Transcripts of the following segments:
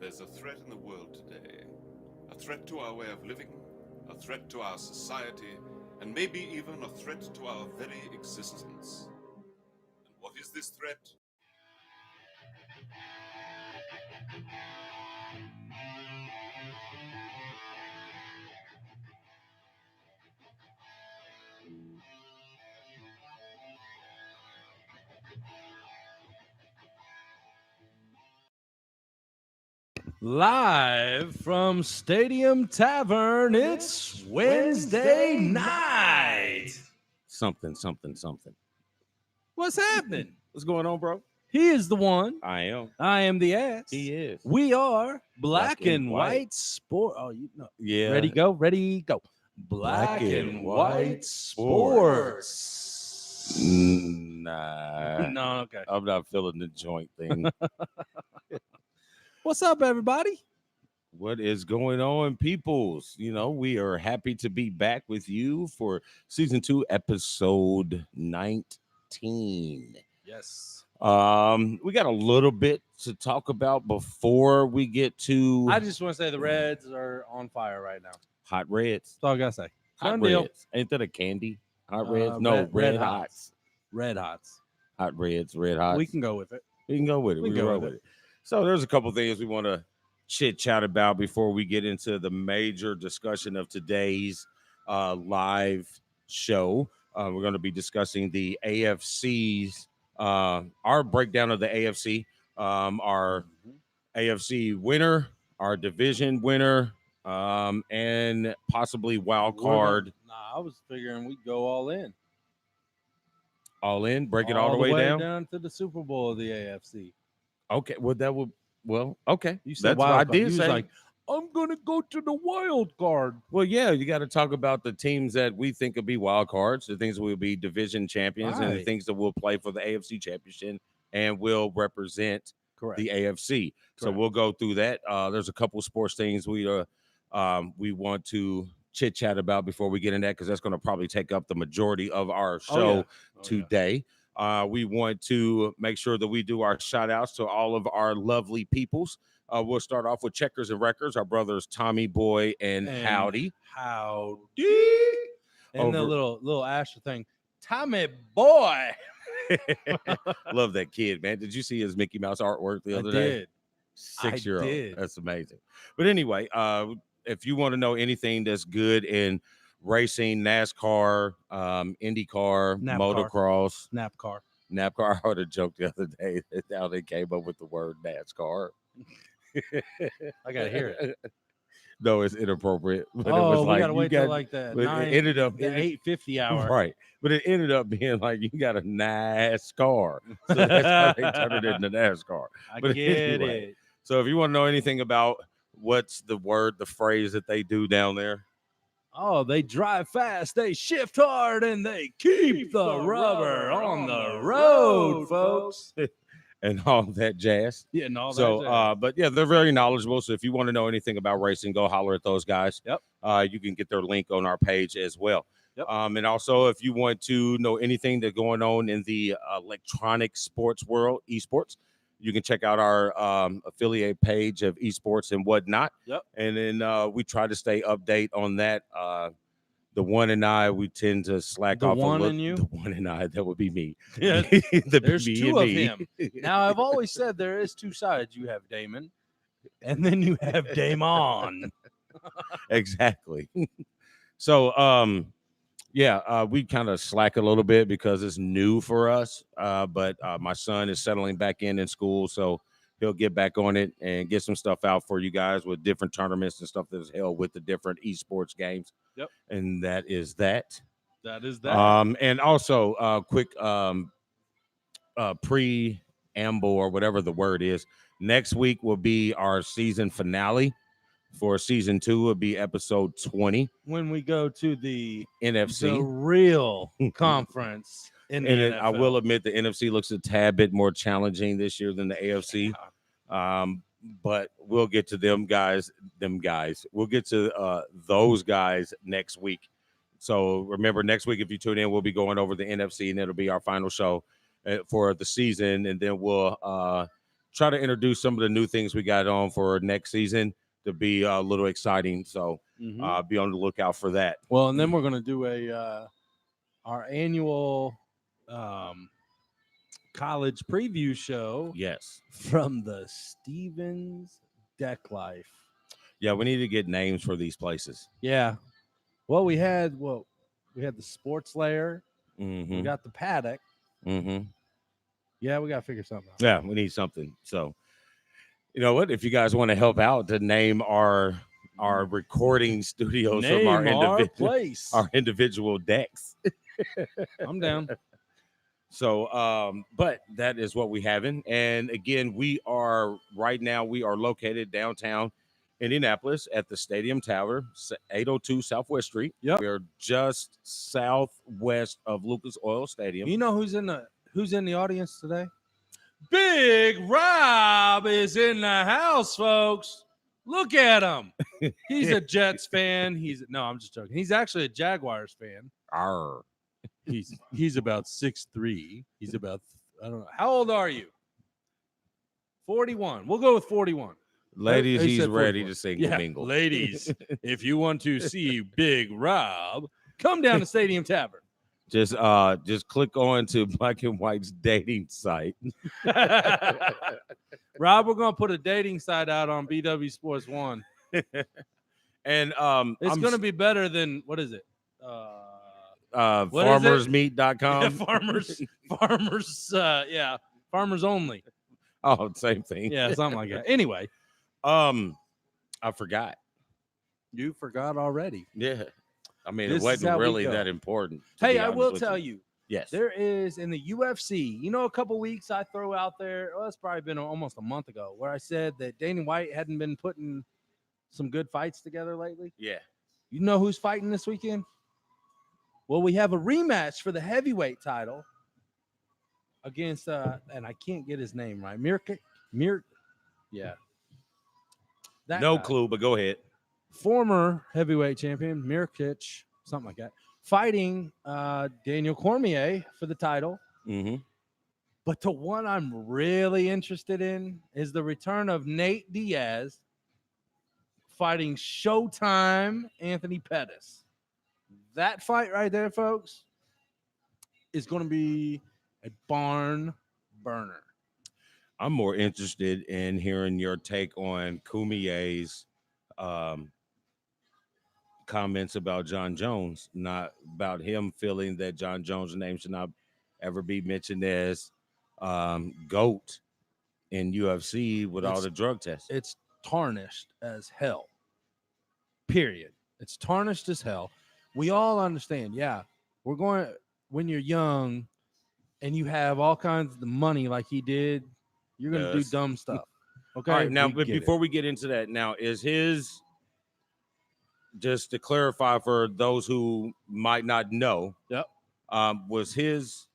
There's a threat in the world today, a threat to our way of living, a threat to our society, and maybe even a threat to our very existence. And what is this threat? Live from Stadium Tavern, it's Wednesday night. Something. What's happening? What's going on, bro? He is the one. I am. I am the ass. He is. We are Black, and and White. White Sport. Oh, you know. Yeah. Ready, go. Black and White Sports. Nah. No, okay. I'm not feeling the joint thing. What's up, everybody? What is going on, peoples? You know, we are happy to be back with you for season 2, episode 19. Yes. We got a little bit to talk about before we get to I just want to say the Reds are on fire right now. Hot Reds. That's all I got to say. Hot Done deal. Reds. Ain't that a candy? Hot Reds? No, Red Red Hots. Hots. Red Hots. Hot Reds, Red Hots. We can go with it. We can go with it. We We can can go roll with with it. So there's a couple things we want to chit chat about before we get into the major discussion of today's live show. We're going to be discussing the AFC's, our breakdown of the AFC, our AFC winner, our division winner, and possibly wild card. I was figuring we'd go all in. All in, break it all the way down. to the Super Bowl of the AFC. Okay, well that would okay. You said That's what I wild card. did You was say. like, I'm gonna go to the wild card. Well, yeah, you got to talk about the teams that we think will be wild cards, the things that will be division champions, and the Right. things that will play for the AFC championship and will represent Correct. the AFC. So Correct. we'll go through that. There's a couple sports things we want to chit chat about before we get in that, because that's going to probably take up the majority of our show today. We want to make sure that we do our shout outs to all of our lovely peoples. We'll start off with Checkers and Records, our brothers Tommy Boy and Howdy. Howdy. And the Over- little Asher thing. Tommy boy. Love that kid, man. Did you see his Mickey Mouse artwork the I other day? did. 6-year-old. did. That's amazing. But anyway, if you want to know anything that's good in racing, NASCAR, IndyCar, NAPCAR. motocross, NAPCAR. NASCAR. I heard a joke the other day that how they came up with the word NASCAR. I gotta hear it. No, it's inappropriate. But it Oh, was we like gotta you wait got, till like the but it ended up the 8:50 hour. right. But it ended up being like you got a NASCAR. So that's how they turned it into NASCAR. I But get anyway. it. So if you want to know anything about what's the word, the phrase that they do down there, Oh, they drive fast, they shift hard, and they keep the rubber on the road, folks. and all that jazz. Yeah, and all So, that. but yeah, they're very knowledgeable. So if you want to know anything about racing, go holler at those guys. Yep. You can get their link on our page as well. Yep. And also, if you want to know anything that's going on in the electronic sports world, esports, you can check out our affiliate page of esports and whatnot. Yep. And then we try to stay update on that. The one and I, we tend to slack The off one a little. and you? The one and I, that would be me. Yeah, The there's me two and of me. him. Now, I've always said there is two sides. You have Damon, and then you have Damon. Exactly. So, we kind of slack a little bit because it's new for us. But my son is settling back in school, so he'll get back on it and get some stuff out for you guys with different tournaments and stuff that's held with the different esports games. Yep. And that is that. That is that. And also, quick preamble or whatever the word is. Next week will be our season finale. For season 2 will be episode 20. When we go to the NFC. real conference in the And NFL. I will admit the NFC looks a tad bit more challenging this year than the AFC. But we'll get to them guys. We'll get to those guys next week. So remember, next week, if you tune in, we'll be going over the NFC, and it'll be our final show for the season. And then we'll try to introduce some of the new things we got on for next season to be a little exciting. So be on the lookout for that. Well, and then we're gonna do our annual college preview show Yes. from the Stevens Deck Life. Yeah, we need to get names for these places. Yeah. Well, we had the Sports Lair. Mm-hmm. We got the Paddock. Mm-hmm. Yeah, we got to figure something out. Yeah, we need something. So, you know what? If you guys want to help out to name our recording studios from our place, our individual decks, I'm down. So, but that is what we having. And again, we are located downtown Indianapolis at the Stadium Tower, 802 Southwest Street. Yep. We're just southwest of Lucas Oil Stadium. You know who's in the audience today? Big Rob is in the house, folks. Look at him. He's a Jets fan. I'm just joking. He's actually a Jaguars fan. Arr. He's about 6'3". He's about, I don't know. How old are you? 41. We'll go with 41. Ladies, He he's said ready 41. to single Yeah, mingle. ladies, if you want to see Big Rob, come down to Stadium Tavern. Just click on to Black and White's dating site. Rob, we're gonna put a dating site out on BW Sports 1. And It's gonna be better than, what is it? farmersmeat.com. Yeah, farmers only. Oh, same thing. Yeah, something like that. Anyway, I forgot. you forgot already. Yeah. I mean, This it is how wasn't we really go. that important. Hey, I will tell you, Yes. there is in the UFC, a couple weeks I throw out there, it's probably been almost a month ago, where I said that Dana White hadn't been putting some good fights together lately. Yeah. You know who's fighting this weekend? Well, we have a rematch for the heavyweight title against, and I can't get his name right. Yeah. That No guy. clue, but go ahead. Former heavyweight champion, Mirkic, something like that, fighting Daniel Cormier for the title. Mm-hmm. But the one I'm really interested in is the return of Nate Diaz fighting Showtime Anthony Pettis. That fight right there, folks, is going to be a barn burner. I'm more interested in hearing your take on Cormier's comments about John Jones, not about him feeling that John Jones' name should not ever be mentioned as GOAT in UFC with all the drug tests. It's tarnished as hell. Period. It's tarnished as hell. We all understand. Yeah, we're going, when you're young and you have all kinds of money like he did, you're going to do dumb stuff. Okay. All right, now, but before we get into that, now is his, just to clarify for those who might not know, yep, was his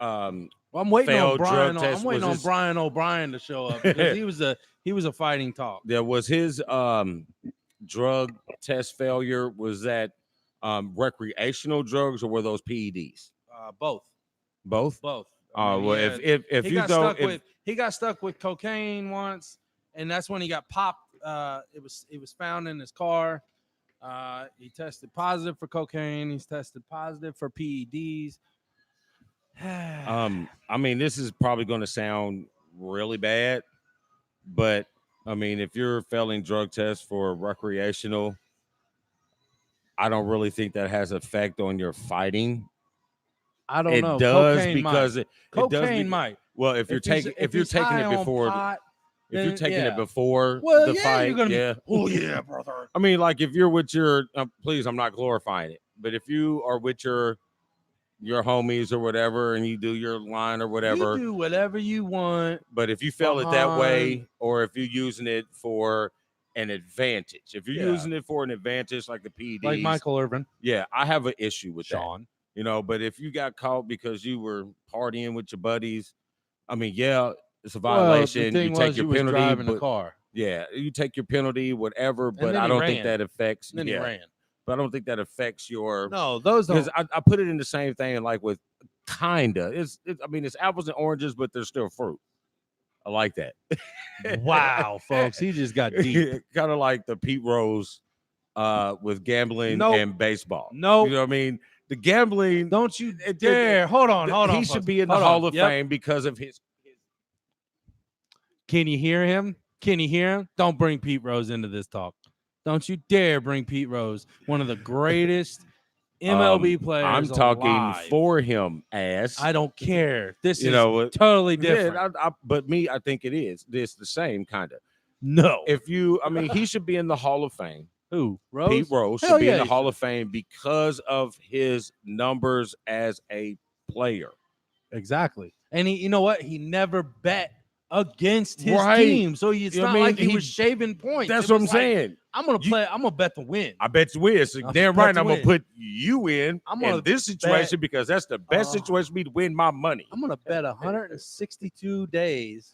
well, I'm waiting on failed Brian. drug test, I'm waiting was on his- Brian O'Brien to show up because he was a fighting talk. there was his drug test failure, was that recreational drugs or were those PEDs? Both. Both. Well, if you go, he got stuck with cocaine once, and that's when he got popped. It was found in his car. He tested positive for cocaine. He's tested positive for PEDs. I mean, this is probably going to sound really bad, but I mean, if you're failing drug tests for recreational, I don't really think that has effect on your fighting. I don't know. It does cocaine because might. Cocaine might. Well, if you're taking it before, pot, if you're taking yeah. it before Well, the yeah, fight, you're gonna yeah. Oh yeah, brother. I mean, like if you're with your, please, I'm not glorifying it, but if you are with your homies or whatever, and you do your line or whatever, You do whatever you want. but if you feel it that way, or if you're using it for an advantage, if you're using it for an advantage, like the PEDs, like Michael Irvin, yeah, I have an issue with Sean. that. But if you got caught because you were partying with your buddies, I mean, yeah, it's a violation. Well, the thing you take was, your you penalty, was driving but a car. yeah, you take your penalty, whatever. But then I he don't think ran. that affects. And then he ran. But I don't think that affects your. No, those don't. Because I put it in the same thing, like with kinda. I mean, it's apples and oranges, but they're still fruit. I like that. Wow, folks, he just got deep. Kind of like the Pete Rose with gambling Nope. and baseball. Nope. You know what I mean? The gambling. Don't you dare. Hold on. He should folks. be in the Hold Hall on. of Yep. Fame because of his. Can you hear him? Can you hear him? Don't bring Pete Rose into this talk. Don't you dare bring Pete Rose, one of the greatest MLB players. I'm talking alive. for him, ass. I don't care. This You is know, totally different. Yeah, but me, I think it is. It's the same kind of. No. He should be in the Hall of Fame. Who? Rose? Pete Rose should be in the Hall of Fame because of his numbers as a player. Exactly. And you know what? He never bet against his Right. team. So it's You know not what I mean? like he was shaving points. That's It what I'm was like, saying. I'm going to play. I'm going to bet to win. I bet you win. So I'll damn bet right, to I'm going to win. put you in gonna this situation bet- because that's the best situation for me to win my money. I'm going to bet 162 days.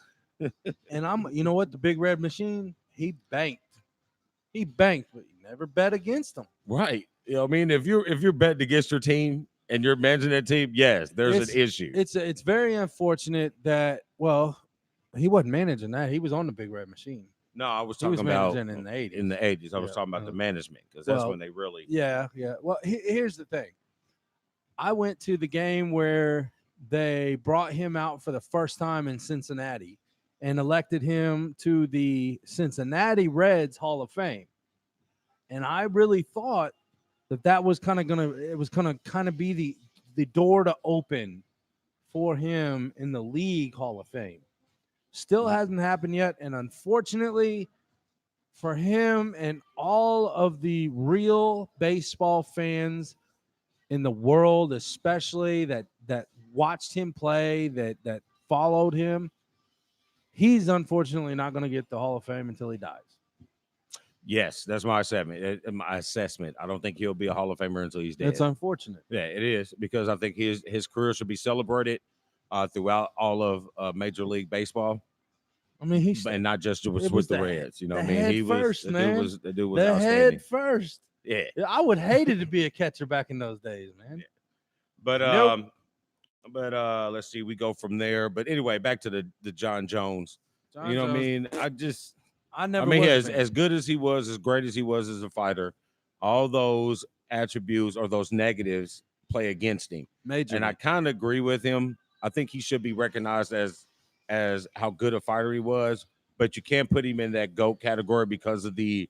And you know what? The Big Red Machine, he banked. He banked, but you never bet against him. Right. You know what I mean? If you're betting against your team and you're managing that team, yes, there's an issue. It's very unfortunate that, well, he wasn't managing that. He was on the Big Red Machine. No, I was He talking was about managing in the 80s. In the 80s, I was Yeah, talking about yeah. the management because that's Well, when they really. Yeah. Well, here's the thing. I went to the game where they brought him out for the first time in Cincinnati and elected him to the Cincinnati Reds Hall of Fame. And I really thought that was kind of be the door to open for him in the league Hall of Fame. Still hasn't happened yet. And unfortunately for him and all of the real baseball fans in the world, especially that watched him play, that followed him, he's unfortunately not going to get the Hall of Fame until he dies. Yes, that's my assessment. I don't think he'll be a Hall of Famer until he's dead. That's unfortunate. Yeah, it is because I think his career should be celebrated throughout all of Major League Baseball. I mean, and not just with the Reds. You know what I mean? He was the dude was the outstanding. head first. Yeah. I would hated to be a catcher back in those days, man. Yeah. But let's see, we go from there. But anyway, back to the John Jones. John you know Jones, what I mean? I mean, was as good as he was, as great as he was as a fighter, all those attributes or those negatives play against him. Major. And I kind of agree with him. I think he should be recognized as how good a fighter he was, but you can't put him in that GOAT category because of the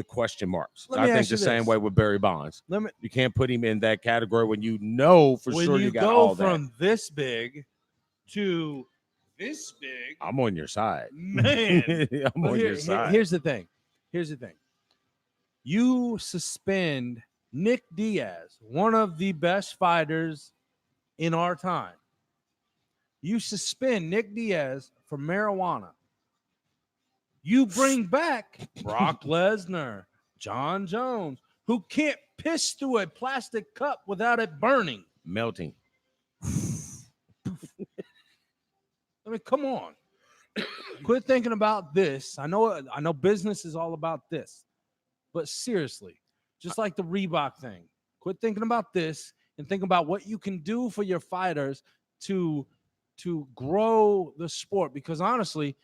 question marks. I think the same way with Barry Bonds. You can't put him in that category when you know for sure you got all that. When you go from this big to this big, I'm on your side, man. I'm on your side. Here's the thing. You suspend Nick Diaz, one of the best fighters in our time. You suspend Nick Diaz for marijuana. You bring back Brock Lesnar, John Jones, who can't piss through a plastic cup without it burning. Melting. I mean, come on. Quit thinking about this. I know business is all about this. But seriously, just like the Reebok thing, quit thinking about this and think about what you can do for your fighters to grow the sport. Because honestly,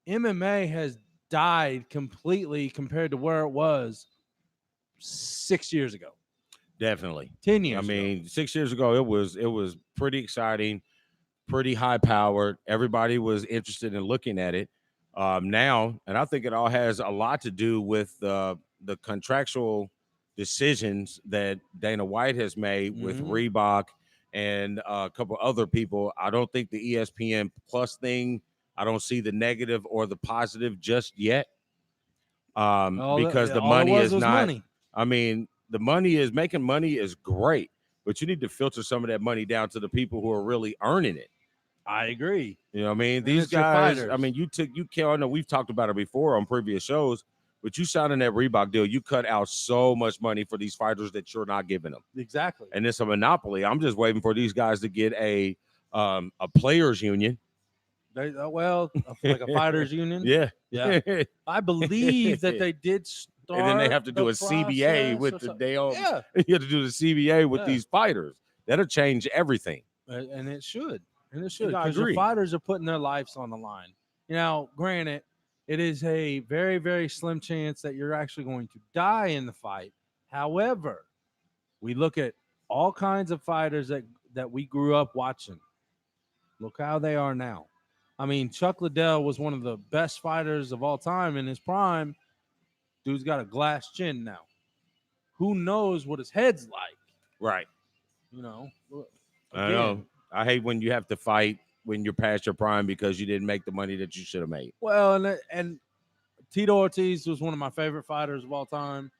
MMA has died completely compared to where it was 6 years ago. Definitely. 10 years I mean, 6 years ago, it was pretty exciting, pretty high powered. Everybody was interested in looking at it. Now, and I think it all has a lot to do with the contractual decisions that Dana White has made with Reebok and a couple other people. I don't think the ESPN Plus thing, I don't see the negative or the positive just yet. Because the money is not money. I mean, the money is making money is great, but you need to filter some of that money down to the people who are really earning it. I agree. You know what I mean? These guys, I mean, you can't, I know we've talked about it before on previous shows, but you signing that Reebok deal, you cut out so much money for these fighters that you're not giving them. Exactly. And it's a monopoly. I'm just waiting for these guys to get a players union. Like a fighters union. Yeah. I believe that they did start. And then they have to do a CBA with the damn. Yeah. You have to do the CBA with these fighters. That'll change everything. And it should. Because I agree. the fighters are putting their lives on the line. Now, granted, it is a very, very slim chance that you're actually going to die in the fight. However, we look at all kinds of fighters that we grew up watching. Look how they are now. I mean, Chuck Liddell was one of the best fighters of all time in his prime. Dude's got a glass chin now. Who knows what his head's like? Right. You know, I know. I hate when you have to fight when you're past your prime because you didn't make the money that you should have made. Well, and Tito Ortiz was one of my favorite fighters of all time.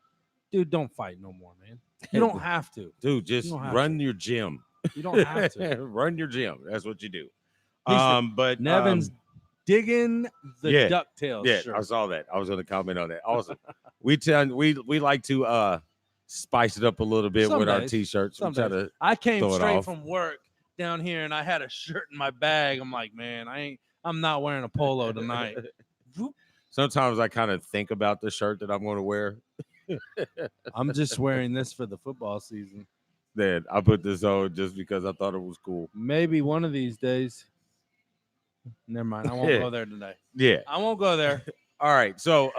Dude, don't fight no more, man. You don't have to. Dude, just run your gym. You don't have to. Run your gym. That's what you do. He's But Nevin's digging the DuckTales Yeah, shirt. I saw that. I was going to comment on that. Also, we like to spice it up a little bit Some with our days. t-shirts. We try to I came throw it straight off. from work down here and I had a shirt in my bag. I'm like, man, I'm not wearing a polo tonight. Sometimes I kind of think about the shirt that I'm going to wear. I'm just wearing this for the football season. Then I put this on just because I thought it was cool. Maybe one of these days. Never mind. I won't go there today. Yeah. I won't go there. All right. So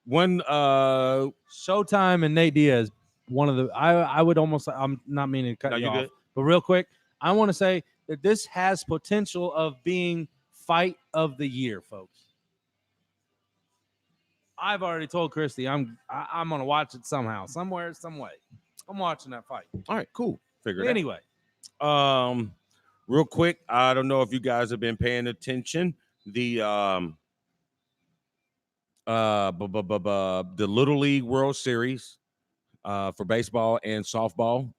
one Showtime and Nate Diaz, one of the I would almost, I'm not meaning to cut No, you you off, good. but real quick, I want to say that this has potential of being fight of the year, folks. I've already told Christy I'm gonna watch it somehow, somewhere, some way. I'm watching that fight. All right, cool. Figure it Anyway, out. Real quick, I don't know if you guys have been paying attention. The Little League World Series for baseball and softball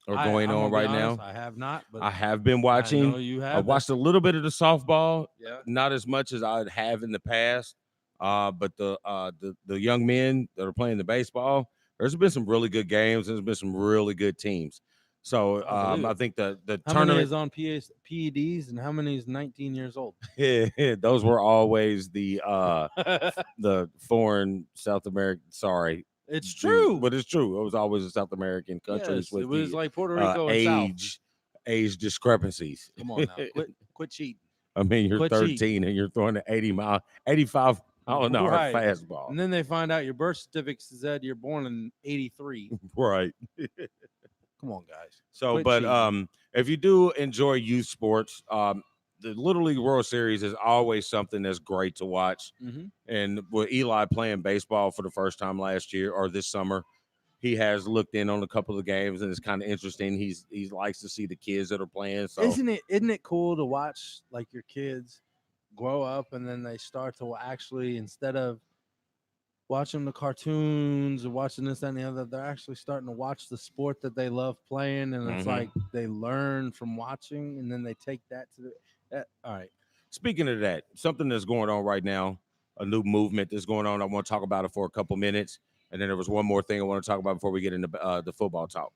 are going on right now. I have not, but I have been I watching. know you have. I watched a little bit of the softball, Yeah. not as much as I have in the past. But the young men that are playing the baseball, there's been some really good games. There's been some really good teams. So I think the How tournament many is on PEDs and how many is 19 years old? those were always the foreign South American. Sorry, It's true. but it's true. It was always the South American countries Yes, with it was the like Puerto Rico and South. age discrepancies. Come on now, quit cheating. I mean, you're Quit 13 cheating. and you're throwing an 85 mile an hour Right. fastball. And then they find out your birth certificate said you're born in '83. Right. Come on, guys. So, Quit but cheating. if you do enjoy youth sports, the Little League World Series is always something that's great to watch. Mhm. And with Eli playing baseball for the first time last year or this summer, he has looked in on a couple of games, and it's kind of interesting. He likes to see the kids that are playing. So Isn't it cool to watch like your kids grow up and then they start to actually, instead of watching the cartoons or watching this that, and the other, they're actually starting to watch the sport that they love playing, and it's Mhm. like they learn from watching, and then they take that to the. All right, speaking of that, something that's going on right now, a new movement that's going on. I want to talk about it for a couple minutes, and then there was one more thing I want to talk about before we get into the football talk.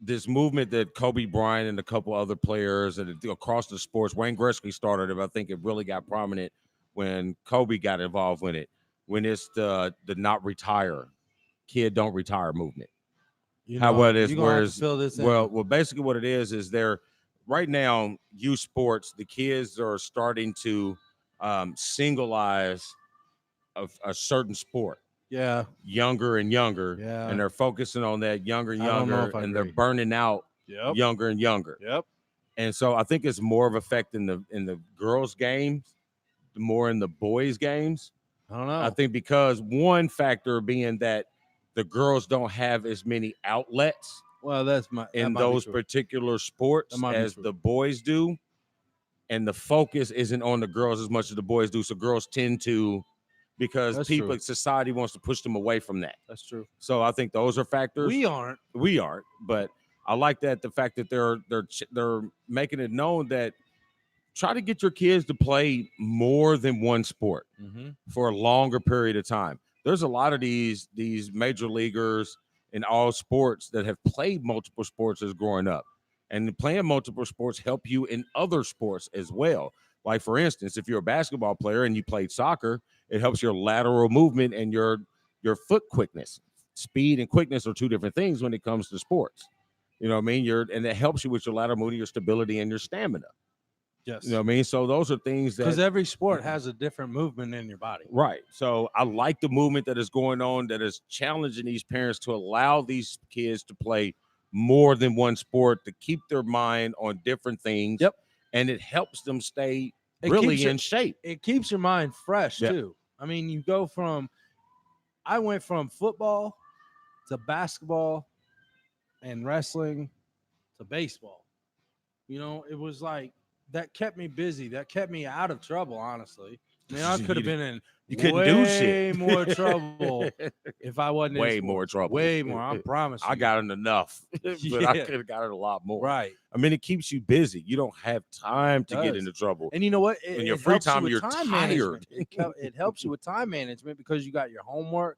This movement that Kobe Bryant and a couple other players and across the sports, Wayne Gretzky started it. I think it really got prominent when Kobe got involved with it. When it's the not retire, kid don't retire movement. What it is, whereas well, basically what it is they're right now youth sports. The kids are starting to singleize a certain sport. Yeah, Younger and younger, Yeah. and they're focusing on that younger and I don't know younger, if I and they're agree. burning out Yep. younger and younger. Yep. And so I think it's more of effect in the girls' games, more in the boys' games. I don't know. I think because one factor being that the girls don't have as many outlets Well, that might in be those true. particular sports That might be as true. the boys do, and the focus isn't on the girls as much as the boys do. So girls tend to, because That's people, true. society wants to push them away from that. That's true. So I think those are factors. We aren't. We aren't, but I like that the fact that they're making it known that try to get your kids to play more than one sport Mm-hmm. for a longer period of time. There's a lot of these major leaguers in all sports that have played multiple sports as growing up, and playing multiple sports help you in other sports as well. Like for instance, if you're a basketball player and you played soccer, it helps your lateral movement and your foot quickness. Speed and quickness are two different things when it comes to sports. You know what I mean? And it helps you with your lateral movement, your stability, and your stamina. Yes. You know what I mean? So those are things Because that every sport has a different movement in your body. right. So I like the movement that is going on that is challenging these parents to allow these kids to play more than one sport to keep their mind on different things. Yep. And it helps them stay It really keeps your- in shape. It keeps your mind fresh Yep. too. I mean, I went from football to basketball and wrestling to baseball. You know, it was like that kept me busy. That kept me out of trouble, honestly. I mean, I could have been in You couldn't do shit. way more trouble if I wasn't Way in more sports. trouble. Way more. I promise you. I got it enough, but I Yeah. could have got it a lot more. Right. I mean, it keeps you busy. You don't have time to get Does. into trouble. And you know what? In your free helps you time, with you're time tired. management. It helps you with time management because you got your homework.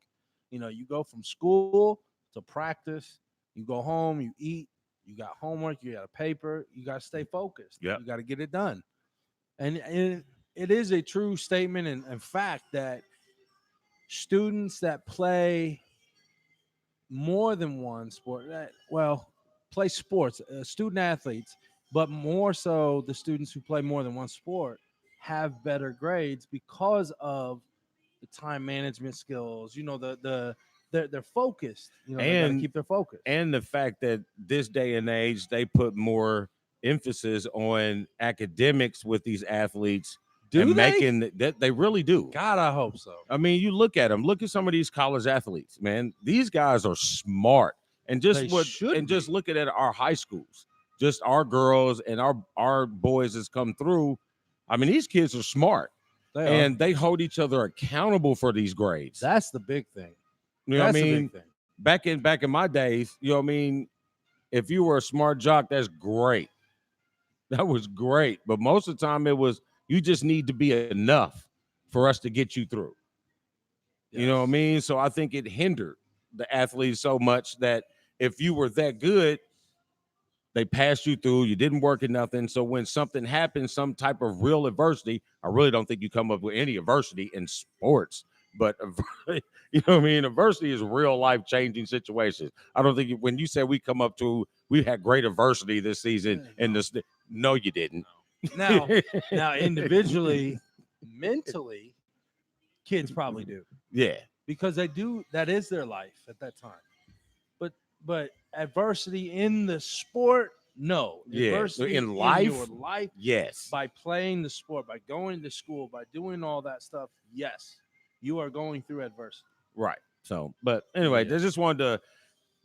You know, you go from school to practice. You go home, you eat. You got homework. You got a paper. You got to stay focused. Yep. You got to get it done. And it is a true statement and fact that students that play more than one sport, play sports, student athletes, but more so the students who play more than one sport have better grades because of the time management skills. You know, they're focused. You know, they got to And- keep their focus. And the fact that this day and age, they put more emphasis on academics with these athletes. Do and they? making that they really do. God, I hope so. I mean, you look at them. Look at some of these college athletes, man. These guys are smart, and just They should just be. looking at our high schools, just our girls and our boys that's come through. I mean, these kids are smart, and they hold each other accountable for these grades. That's the big thing. You know That's what I the mean? big thing. Back in my days, you know what I mean? If you were a smart jock, that's great. That was great. But most of the time it was you just need to be enough for us to get you through. You know what I mean? So I think it hindered the athletes so much that if you were that good, they passed you through, you didn't work at nothing. So when something happens, some type of real adversity, I really don't think you come up with any adversity in sports. But you know what I mean? Adversity is real life changing situations. I don't think when you say we had great adversity this season, and no, you didn't. Now individually, mentally, kids probably do Yeah, because they do. That is their life at that time. But adversity in the sport, no. Yeah. Adversity In life, your life, yes. by playing the sport, by going to school, by doing all that stuff, yes, you are going through adversity. Right. So, but anyway, I just wanted to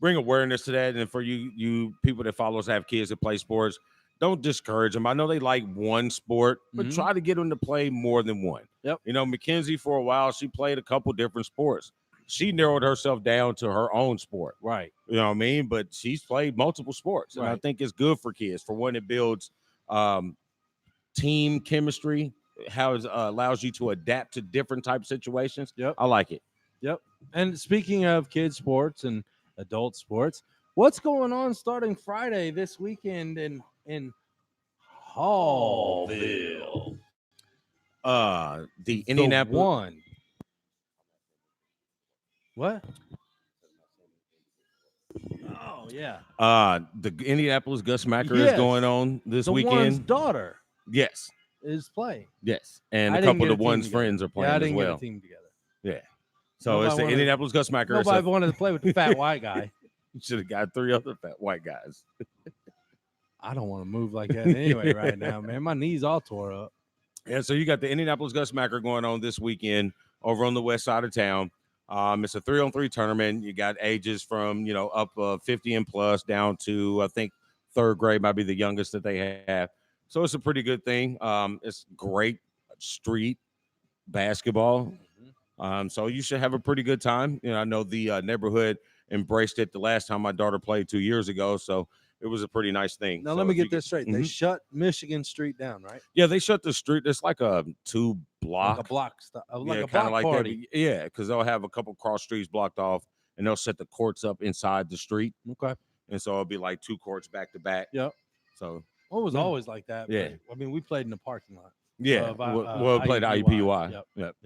bring awareness to that. And for you people that follow us have kids that play sports, don't discourage them. I know they like one sport, but try to get them to play more than one. Yep. You know, Mackenzie, for a while, she played a couple different sports. She narrowed herself down to her own sport. Right. You know what I mean? But she's played multiple sports. And I think it's good for kids. For one, it builds team chemistry, how it allows you to adapt to different type of situations. Yep. I like it. Yep. And speaking of kids sports and adult sports, what's going on starting Friday this weekend in Hallville? The Indianapolis one. What? Oh yeah. The Indianapolis Gus Macker is Yes. going on this The weekend. one's daughter Yes. is playing. Yes. And I a didn't couple get of a the team one's together. friends are playing I as didn't well. get a team together. Yeah. So Nobody it's the wanted- Indianapolis Gus Macker. Nobody wanted to play with the fat white guy. You should have got 3 other fat white guys. I don't want to move like that anyway right now, man. My knees all tore up. Yeah, so you got the Indianapolis Gus Macker going on this weekend over on the west side of town. It's a 3-on-3 tournament. You got ages from, up 50 and plus down to, I think, 3rd grade might be the youngest that they have. So it's a pretty good thing. It's great street basketball. So you should have a pretty good time. I know the neighborhood embraced it the last time my daughter played 2 years ago. So it was a pretty nice thing. Now, So let me if you get this straight. They shut Michigan Street down, right? Yeah, they shut the street. It's like a 2-block. Like a block stuff. Like yeah, a kind of block like party. that. Yeah, because they'll have a couple cross streets blocked off, and they'll set the courts up inside the street. Okay. And so it'll be like 2 courts back to back. Yep. So Well, it was always like that. Yeah. But, I mean, we played in the parking lot. yeah, Of, we'll play the IUPUI. Yep.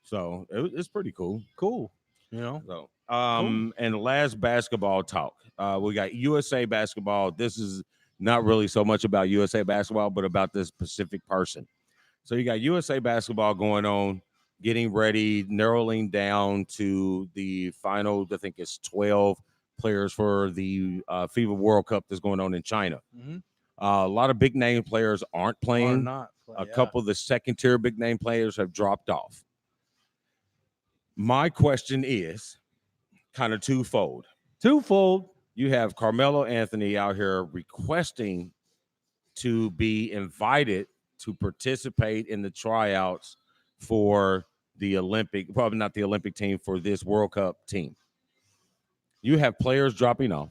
So it's pretty cool. Cool. So and the last basketball talk. We got USA basketball. This is not really so much about USA basketball, but about this specific person. So you got USA basketball going on, getting ready, narrowing down to the final. I think it's 12 players for the FIBA World Cup that's going on in China. Mm-hmm. A lot of big name players aren't Or playing. not. A couple of the second tier big name players have dropped off. My question is kind of twofold. Twofold. You have Carmelo Anthony out here requesting to be invited to participate in the tryouts for the Olympic, probably not the Olympic team, for this World Cup team. You have players dropping off.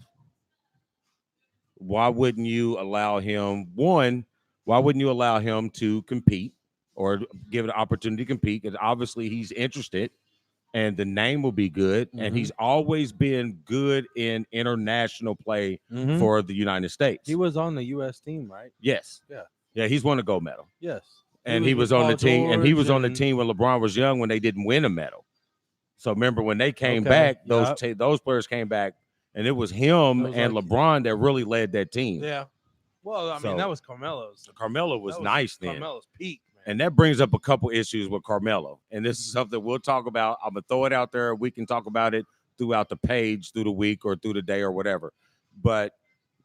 Why wouldn't you allow him, one, why wouldn't you allow him to compete or give it an opportunity to compete? Because obviously he's interested and the name will be good. And he's always been good in international play for the United States. He was on the U.S. team, right? Yes. Yeah. Yeah, he's won a gold medal. Yes. And he was on the team, and he was on the team when LeBron was young when they didn't win a medal. So remember when they came back, those players came back, and it was him and LeBron that really led that team. Yeah. Well, I mean, that was Carmelo's. Carmelo was nice then. Carmelo's peak, man. And that brings up a couple issues with Carmelo. And this is something we'll talk about. I'm going to throw it out there. We can talk about it throughout the page, through the week, or through the day, or whatever. But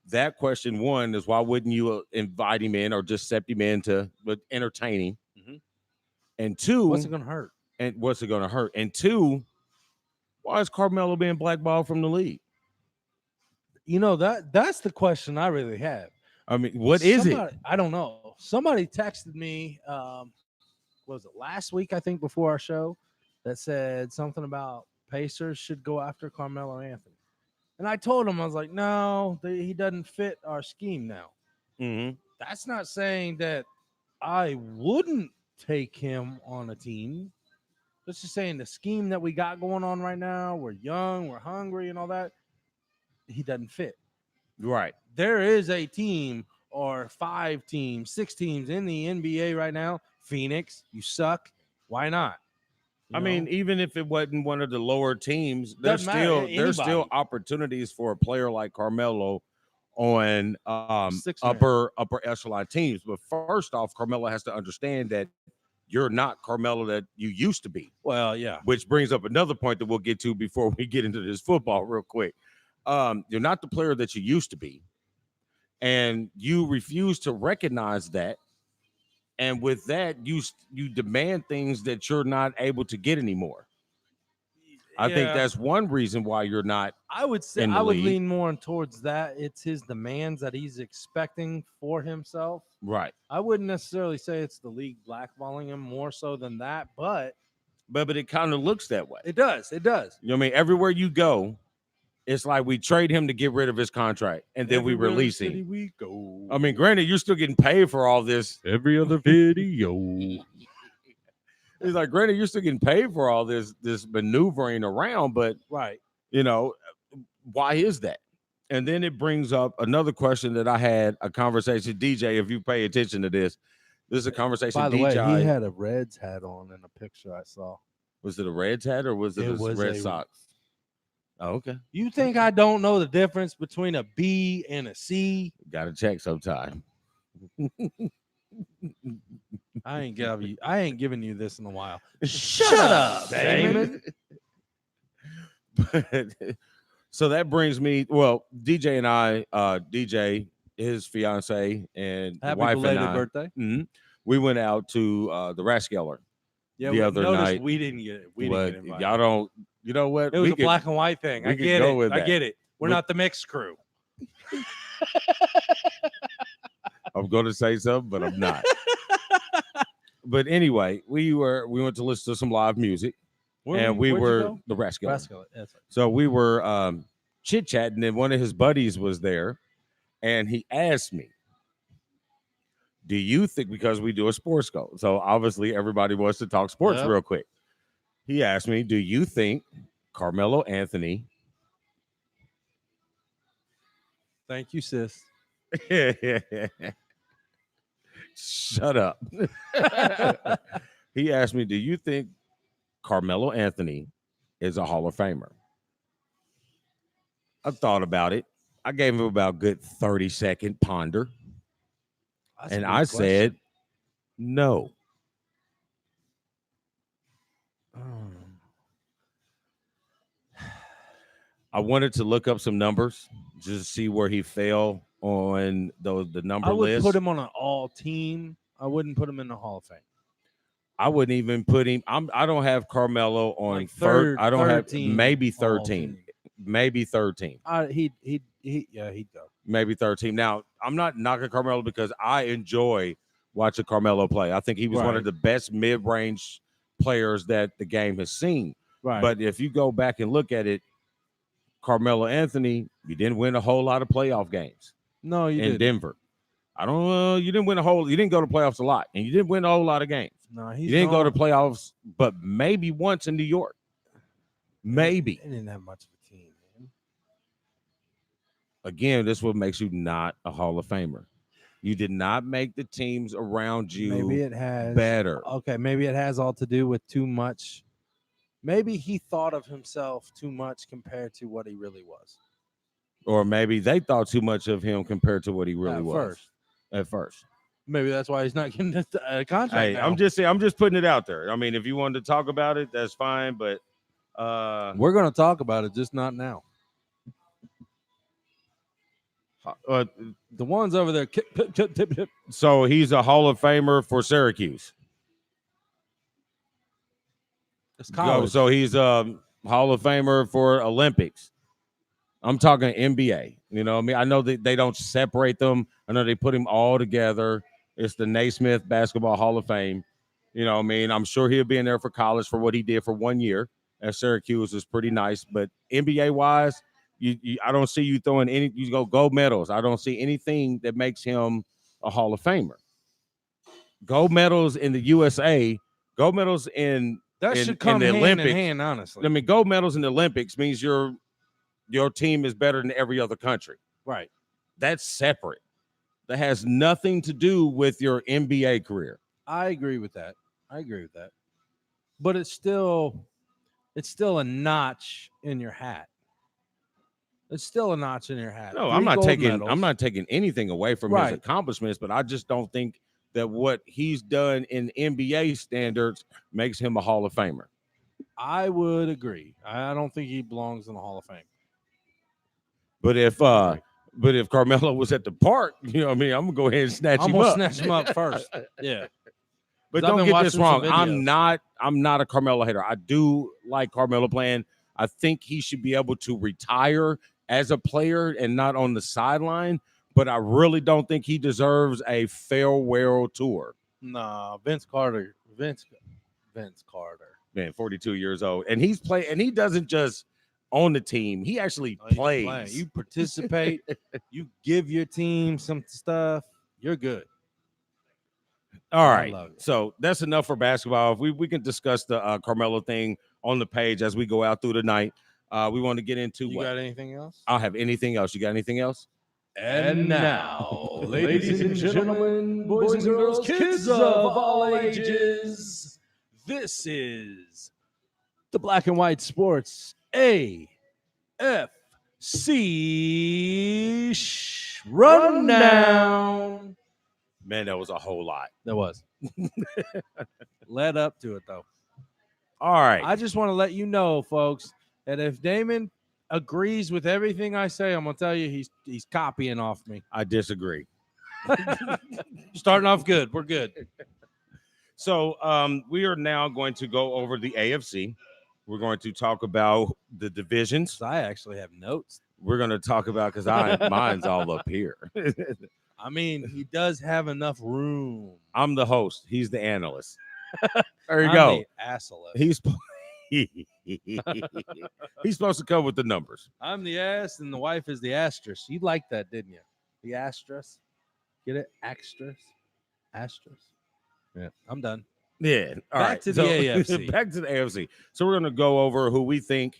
that question, one, is why wouldn't you invite him in or just accept him in to entertain him? And two, what's it going to hurt? And what's it going to hurt? And two, why is Carmelo being blackballed from the league? You know, that's the question I really have. I mean, what is it? I don't know. Somebody texted me, was it last week, I think, before our show, that said something about Pacers should go after Carmelo Anthony. And I told him, I was like, no, he doesn't fit our scheme now. That's not saying that I wouldn't take him on a team. That's just saying the scheme that we got going on right now, we're young, we're hungry and all that, he doesn't fit. Right. There is a team or 5 teams, 6 teams in the NBA right now. Phoenix, you suck. Why not? I mean, even if it wasn't one of the lower teams, there's still opportunities for a player like Carmelo on upper echelon teams. But first off, Carmelo has to understand that you're not Carmelo that you used to be. Well, yeah. Which brings up another point that we'll get to before we get into this football real quick. You're not the player that you used to be. And you refuse to recognize that. And with that, you demand things that you're not able to get anymore. I think that's one reason why you're not. I would say I would lean more towards that. It's his demands that he's expecting for himself. Right. I wouldn't necessarily say it's the league blackballing him more so than that, but it kind of looks that way. It does. It does. You know what I mean? Everywhere you go, it's like we trade him to get rid of his contract, and then we release him. We go. I mean, granted, you're still getting paid for all this. Every other video. He's like, granted, you're still getting paid for all this maneuvering around, but right, you know, why is that? And then it brings up another question that I had a conversation. DJ, if you pay attention to this is a conversation. By the DJ, way, he had a Reds hat on in a picture I saw. Was it a Reds hat or was it Red Sox? Oh, okay. You think I don't know the difference between a B and a C? Got to check sometime. I ain't giving you this in a while. Shut up, Damon. So that brings me. Well, DJ and I, DJ, his fiance, and happy wife belated and I, birthday. We went out to the Rathskeller. Yeah, the other night. We didn't get it. We didn't get invited. Y'all don't. You know what? It was a black and white thing. I get it. I get it. We're not the mixed crew. I'm going to say something, but I'm not. But anyway, we went to listen to some live music, and we were the Rathskeller. So we were chit chatting, and one of his buddies was there, and he asked me, "Do you think?" Because we do a sports go, so obviously everybody wants to talk sports real quick. He asked me, "Do you think Carmelo Anthony?" Thank you, sis. Shut up. He asked me, "Do you think Carmelo Anthony is a Hall of Famer?" I thought about it. I gave him about good 30-second ponder, That's a and good I question. said no. Um, I wanted to look up some numbers just to see where he fell on the number I would list. put him on an all team. I wouldn't put him in the Hall of Fame. I wouldn't even put him. I don't have Carmelo on Like third. I don't third have team maybe third all team, team. maybe third team, He'd go. maybe third team. Now I'm not knocking Carmelo because I enjoy watching Carmelo play. I think he was one of Right. the best mid-range players that the game has seen. Right. But if you go back and look at it, Carmelo Anthony, you didn't win a whole lot of playoff games no, you in didn't. Denver. I don't. You didn't win you didn't go to playoffs a lot, and you didn't win a whole lot of games. No, You didn't go to playoffs, but maybe once in New York. Maybe. They didn't have much of a team, man. Again, this is what makes you not a Hall of Famer. You did not make the teams around you Maybe it has better. Okay, maybe it has all to do with too much. Maybe he thought of himself too much compared to what he really was. Or maybe they thought too much of him compared to what he really was at first. Maybe that's why he's not getting a contract. Hey, now. I'm just putting it out there. I mean, if you wanted to talk about it, that's fine. But we're gonna talk about it, just not now. The ones over there. Tip. So he's a Hall of Famer for Syracuse. It's college. So he's a Hall of Famer for Olympics. I'm talking NBA. You know what I mean? I know that they don't separate them. I know they put them all together. It's the Naismith Basketball Hall of Fame. You know what I mean? I'm sure he'll be in there for college for what he did for 1 year at Syracuse is pretty nice. But NBA-wise, I don't see you throwing any – you go gold medals. I don't see anything that makes him a Hall of Famer. Gold medals in the USA, gold medals in should come in the hand Olympics. in hand, honestly. I mean, gold medals in the Olympics means your team is better than every other country. Right. That's separate. That has nothing to do with your NBA career. I agree with that. But it's still a notch in your hat. It's still a notch in your hat. No, 3 I'm not gold medals. I'm not taking anything away from his Right. accomplishments, but I just don't think that what he's done in NBA standards makes him a Hall of Famer. I would agree. I don't think he belongs in the Hall of Fame. But if Carmelo was at the park, you know what I mean, I'm gonna go ahead and snatch I'm him gonna up. snatch him up first. Yeah. But 'Cause I've don't been get this wrong. watching some videos. I'm not a Carmelo hater. I do like Carmelo playing. I think he should be able to retire as a player and not on the sideline. But I really don't think he deserves a farewell tour. No, Vince Carter. Vince Carter. Man, 42 years old, and he's playing, and he doesn't just own the team. He actually plays. You participate. You give your team some stuff. You're good. All I right. love it. So that's enough for basketball. If we can discuss the Carmelo thing on the page as we go out through the night. We want to get into You what? got anything else? I'll have anything else. You got anything else? And now, ladies and gentlemen, boys and girls, kids of all ages, this is the Black and White Sports AFC Rundown. Man, that was a whole lot. There was. Led up to it, though. All right. I just want to let you know, folks, that if Damon agrees with everything I say, I'm gonna tell you he's copying off me. I disagree. Starting off good. We're good. So we are now going to go over the AFC. We're going to talk about the divisions. I actually have notes. We're going to talk about because mine's all up here. I mean, he does have enough room. I'm the host. He's the analyst. There you I'm go. the asshole. He's supposed to come with the numbers. I'm the ass, and the wife is the asterisk. You liked that, didn't you? The asterisk. Get it? Asterisk. Yeah, I'm done. Yeah. All Back right. to the AFC. Back to the AFC. So we're going to go over who we think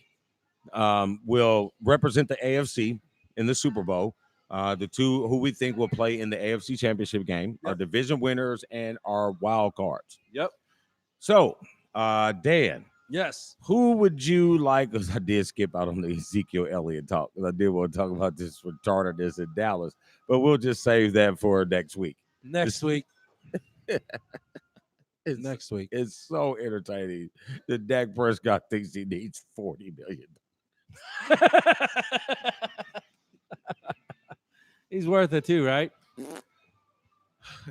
will represent the AFC in the Super Bowl. The two who we think will play in the AFC Championship game, our division winners and our wild cards. Yep. So, Dan, Yes. Who would you like? Because I did skip out on the Ezekiel Elliott talk. 'Cause I did want to talk about this retardedness in Dallas, but we'll just save that for next week. Next week. It's, Next week. it's so entertaining that Dak Prescott thinks he needs $40 million. He's worth it too, right?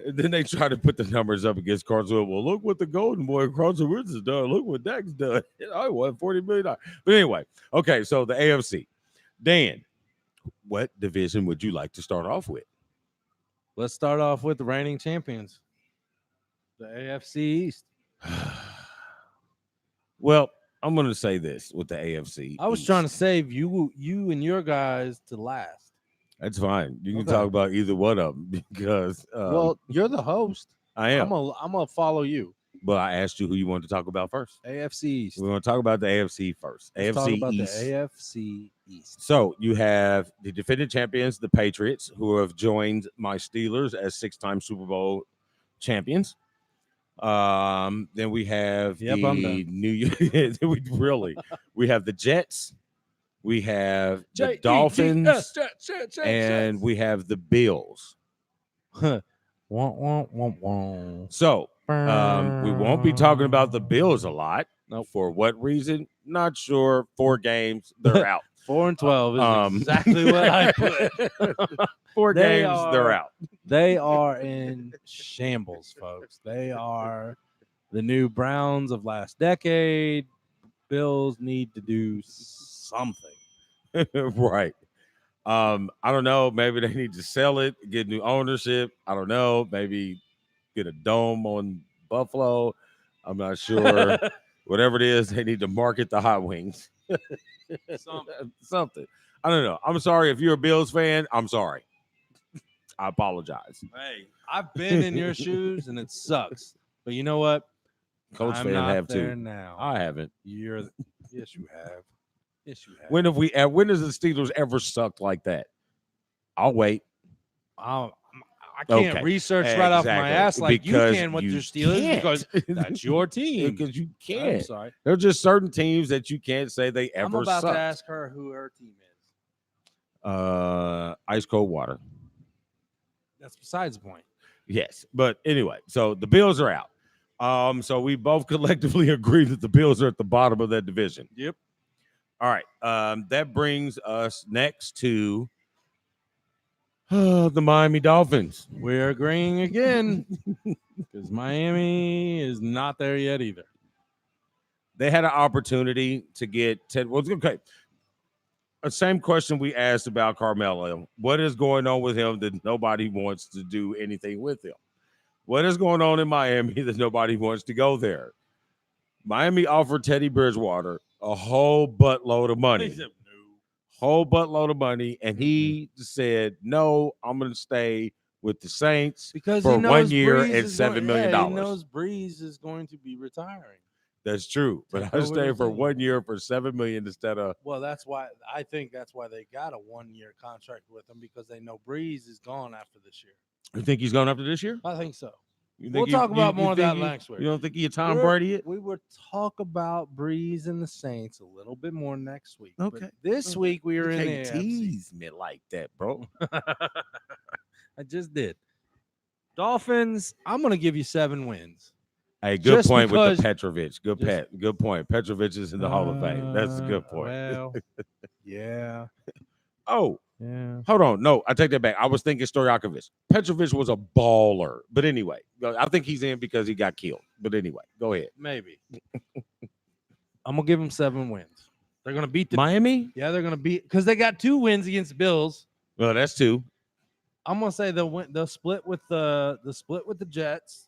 And then they try to put the numbers up against Carson. Well, look what the Golden Boy Carson Wentz has done. Look what Dak's done. I won $40 million. But anyway, okay, so the AFC. Dan, what division would you like to start off with? Let's start off with the reigning champions, the AFC East. Well, I'm going to say this with the AFC. I was East. trying to save you and your guys to last. That's fine. You can Okay. talk about either one of them because Well, you're the host. I am. I'm gonna follow you. But I asked you who you wanted to talk about first. AFC East. We're going to talk about the AFC first. Let's AFC talk about East. the AFC East. So you have the defending champions, the Patriots, who have joined my Steelers as 6-time Super Bowl champions. Then we have Yep, I'm the done. New York. We have the Jets. We have the Dolphins, and we have the Bills. Wah, wah, wah, wah. So we won't be talking about the Bills a lot. Nope. For what reason? Not sure. 4 games, they're out. 4-12 is exactly what I put. 4 They games, they're are- out. They are in shambles, folks. They are the new Browns of last decade. Bills need to do something. Right. I don't know. Maybe they need to sell it, get new ownership. I don't know. Maybe get a dome on Buffalo. I'm not sure. Whatever it is, they need to market the hot wings. Something. I don't know. I'm sorry if you're a Bills fan. I'm sorry. I apologize. Hey, I've been in your shoes and it sucks. But you know what? Coach I'm fan not have there too. now. I haven't. Yes, you have. Yes, you have. When have we? When has the Steelers ever sucked like that? I'll wait. I can't Okay. research right off my Exactly. ass like Because you can with you your Steelers can't. because that's your team. Because you I'm can't. sorry. There are just certain teams that you can't say they I'm ever about sucked. to ask her who her team is. Ice cold water. That's besides the point. Yes, but anyway, so the Bills are out. So we both collectively agree that the Bills are at the bottom of that division. Yep. All right. That brings us next to the Miami Dolphins. We're agreeing again because Miami is not there yet either. They had an opportunity to get Ted. Well, okay. The same question we asked about Carmelo. What is going on with him that nobody wants to do anything with him? What is going on in Miami that nobody wants to go there? Miami offered Teddy Bridgewater a whole buttload of money. Whole buttload of money. And he said, no, I'm going to stay with the Saints Because for he knows 1 year Breeze and is $7 going- million. yeah, he knows Breeze is going to be retiring. That's true. But Take I over stay the for team. 1 year for $7 million instead of Well, that's why I think that's why they got a 1-year contract with him because they know Breeze is gone after this year. You think he's going after this year? I think so. You We'll think talk about more of think that next week. You don't think he a Tom We're- Brady? We will talk about Breeze and the Saints a little bit more next week. But Okay. this Okay. week we are in the can't AFC. tease me like that, bro. I just did. Dolphins, I'm going to give you 7 wins. Hey, good Just point with because- the Petrovic. Good just- pet. Good point. Petrovic is in the Hall of Fame. That's a good point. Well, yeah. Oh, Yeah. hold on. No, I take that back. I was thinking Stojakovic. Petrovic was a baller. But anyway, I think he's in because he got killed. But anyway, go ahead. Maybe. I'm going to give them 7 wins. They're going to beat the Miami? Yeah, they're going to beat because they got 2 wins against the Bills. Well, that's 2. I'm going to say they'll split with the Jets.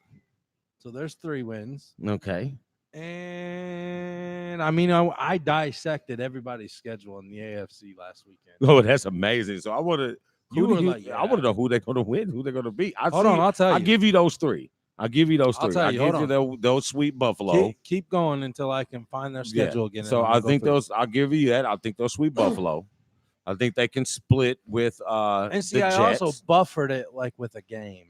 So there's 3 wins. Okay. And I mean, I dissected everybody's schedule in the AFC last weekend. Oh, that's amazing. So I want to. You were like, I want to know who they're going to win, who they're going to beat. Hold on, I'll tell you. I'll give you those 3. I'll give you those 3. I'll tell you, I'll hold give you those sweet Buffalo. Keep going until I can find their schedule again. So and I I'll go think through it. those. I'll give you that. I think those sweet Buffalo. I think they can split with And see, the I Jets. also buffered it like with a game.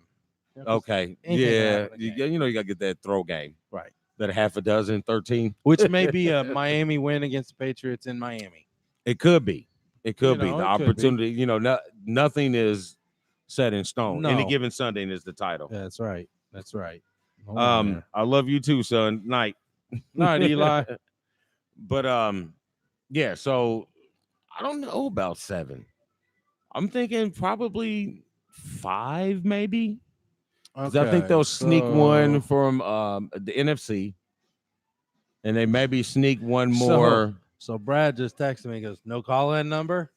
Okay. Anything can Yeah. happen in a You got to get that throw game. Right. that half a dozen, 13. which may be a Miami win against the Patriots in Miami. It could be. It could be. know, The it could be. opportunity, nothing is set in stone. Any No. given Sunday is the title. Yeah, that's right. That's right. Hold on there. I love you too, son. Night. Night, Eli. But yeah, so I don't know about 7. I'm thinking probably 5, maybe. 'Cause I think they'll sneak one from the NFC, and they maybe sneak one more. So Brad just texted me. He goes, "No call-in number."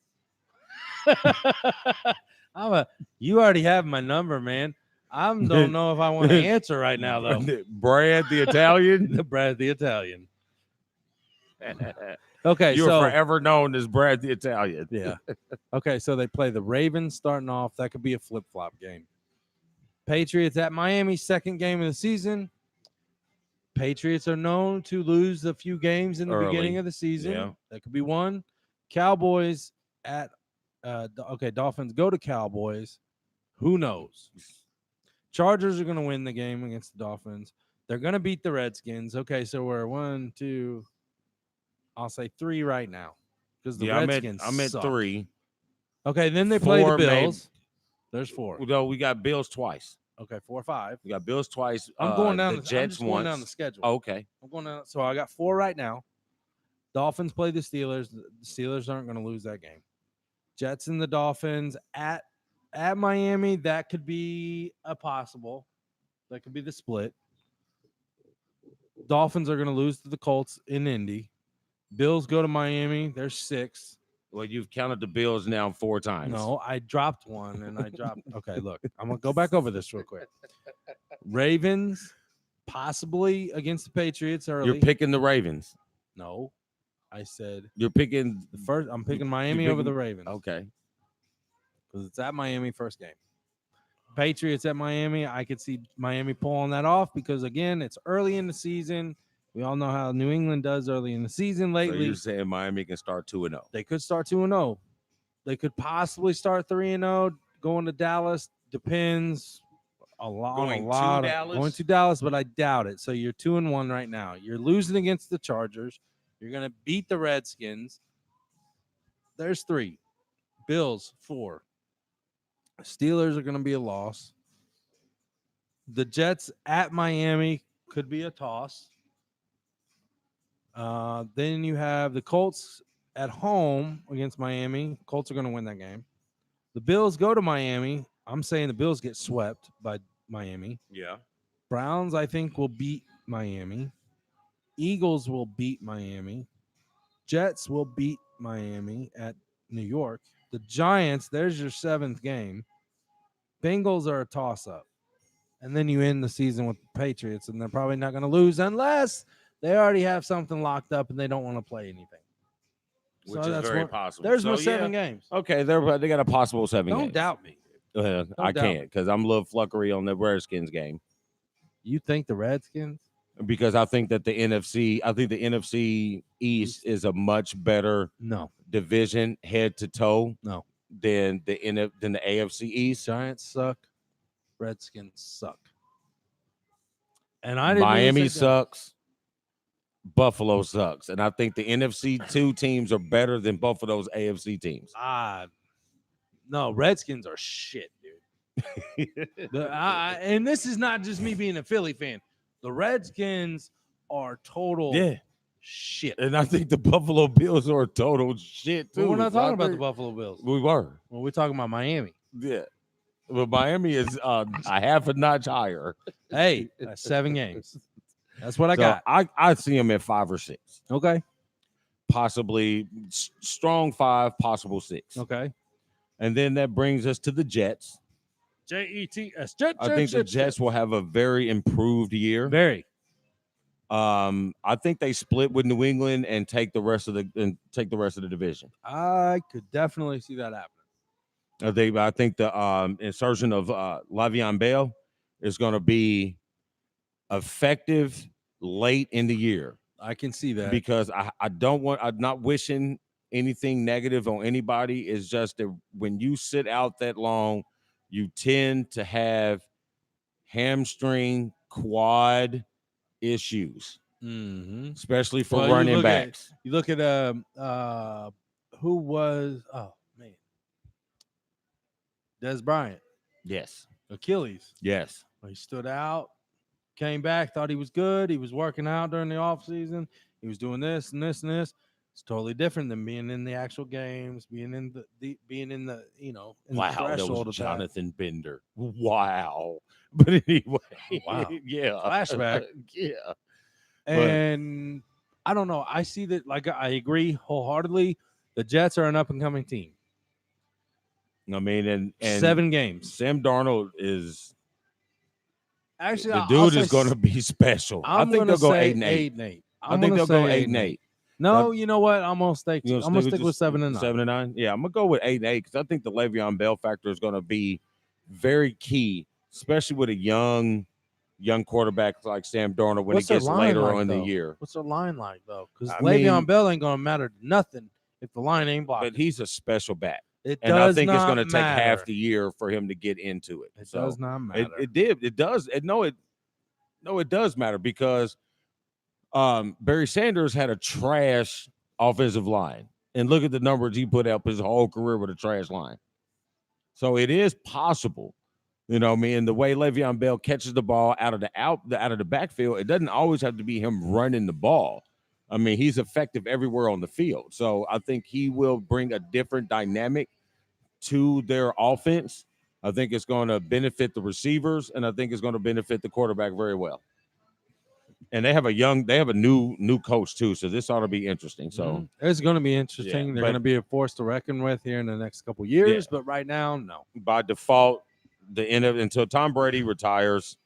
You already have my number, man. I don't know if I want to answer right now, though. Brad the Italian. Brad the Italian. Okay, You're so forever known as Brad the Italian. yeah. Okay, so they play the Ravens starting off. That could be a flip-flop game. Patriots at Miami, second game of the season. Patriots are known to lose a few games in the beginning of the season. Yeah. That could be one. Cowboys at Dolphins go to Cowboys. Who knows? Chargers are going to win the game against the Dolphins. They're going to beat the Redskins. Okay, so we're 1, 2, I'll say 3 right now because the Redskins I'm at suck. 3. Okay, then they play the 4, Bills. There's 4. No, we got Bills twice. Okay, 4, 5. We got Bills twice. I'm going down the I'm Jets just going down the once. schedule. Oh, okay. I'm going down. So I got 4 right now. Dolphins play the Steelers. The Steelers aren't going to lose that game. Jets and the Dolphins at Miami. That could be a possible. That could be the split. Dolphins are going to lose to the Colts in Indy. Bills go to Miami. They're 6. Well, you've counted the Bills now 4 times. No, I dropped one and I dropped. Okay, look, I'm going to go back over this real quick. Ravens, possibly against the Patriots early. You're picking the Ravens. No, I said You're picking the first. I'm picking Miami over the Ravens. Okay. Because it's at Miami first game. Patriots at Miami. I could see Miami pulling that off because, again, it's early in the season. We all know how New England does early in the season lately. So you're saying Miami can start 2-0. They could start 2-0. They could possibly start 3-0. Going to Dallas depends Going to Dallas, but I doubt it. So you're 2-1 right now. You're losing against the Chargers. You're going to beat the Redskins. There's 3. Bills, 4. Steelers are going to be a loss. The Jets at Miami could be a toss. Then you have the Colts at home against Miami. Colts are going to win that game. The Bills go to Miami. I'm saying the Bills get swept by Miami. Yeah. Browns, I think, will beat Miami. Eagles will beat Miami. Jets will beat Miami at New York. The Giants, there's your 7th game. Bengals are a toss-up. And then you end the season with the Patriots, and they're probably not going to lose unless they already have something locked up and they don't want to play anything. Which is very possible. There's So, no 7 games. Okay, they got a possible 7 games. Don't doubt me. I can't because I'm a little fluffery on the Redskins game You think the Redskins? because I think that the NFC East is a much better No. division head to toe No. than the AFC East. Giants suck. Redskins suck. And I didn't Miami sucks. Buffalo sucks. And I think the NFC 2 teams are better than both of those AFC teams. No, Redskins are shit, dude. And this is not just me being a Philly fan. The Redskins are total shit. And I think the Buffalo Bills are total shit, too. But we're not talking about the Buffalo Bills. We were. Well, we're talking about Miami. Yeah. But Miami is a half a notch higher. Hey, that's 7 games. That's what I got. I see them at 5 or 6. Okay. Possibly strong 5, possible 6. Okay. And then that brings us to the Jets. Jets. I think the Jets will have a very improved year. Very. I think they split with New England and take the rest of the division. I could definitely see that happening. I think the insertion of Le'Veon Bell is going to be effective late in the year. I can see that because I'm not wishing anything negative on anybody. It's just that when you sit out that long, you tend to have hamstring, quad, issues, Mm-hmm. especially for Well, you running look at backs. you look at who was man Des Bryant, Yes. Achilles. Yes. He stood out, came back, thought he was good. He was working out during the off season. He was doing this and this and this. It's totally different than being in the actual games, being in the being in the in the Wow, that was threshold of that. Jonathan Bender. Wow. But anyway, Wow. yeah. Flashback. Yeah. But And I don't know. I see that. Like I agree wholeheartedly. The Jets are an up and coming team. I mean, and 7 games. Sam Darnold is Actually, the I'll dude say is going to be special. I I'm think gonna they'll go say 8-8. 8-8. I think they'll go 8-8. No, you know what? I'm gonna stick. You I'm gonna stick with 7-9. 7-9. Yeah, I'm gonna go with 8-8 because I think the Le'Veon Bell factor is going to be very key, especially with a young quarterback like Sam Darnold when What's he their gets line later like, on in the though? year. What's their line like though? Because I Le'Veon mean- Bell ain't gonna matter nothing if the line ain't blocked. But he's a special back, It and I does think it's not going to take half matter. the year for him to get into it. It So does not matter. it did. It does. It does matter because Barry Sanders had a trash offensive line, and look at the numbers he put up his whole career with a trash line. So it is possible, you know. I mean, the way Le'Veon Bell catches the ball out of the backfield, it doesn't always have to be him running the ball. I mean, he's effective everywhere on the field. So I think he will bring a different dynamic to their offense. I think it's going to benefit the receivers, and I think it's going to benefit the quarterback very well. And they have a new coach too, so this ought to be interesting. So It's going to be interesting. Yeah, They're but- going to be a force to reckon with here in the next couple years. But right now, no. by default, until Tom Brady retires,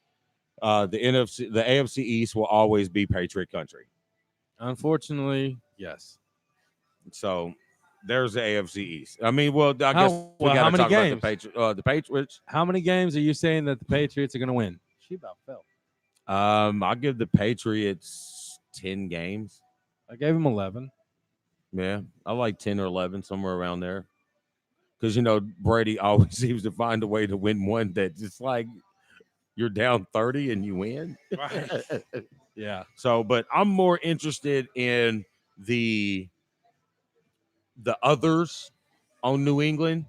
the AFC East will always be Patriot country. Unfortunately, yes. So there's the AFC East. I mean, well, I How- guess we well, got how to many talk about games? the Patriots. How many games are you saying that the Patriots are going to win? She about fell. I'll give the Patriots 10 games. I gave him 11. Yeah, I like 10 or 11, somewhere around there. Because, Brady always seems to find a way to win one that just like you're down 30 and you win. Right. Yeah. So, but I'm more interested in the others on New England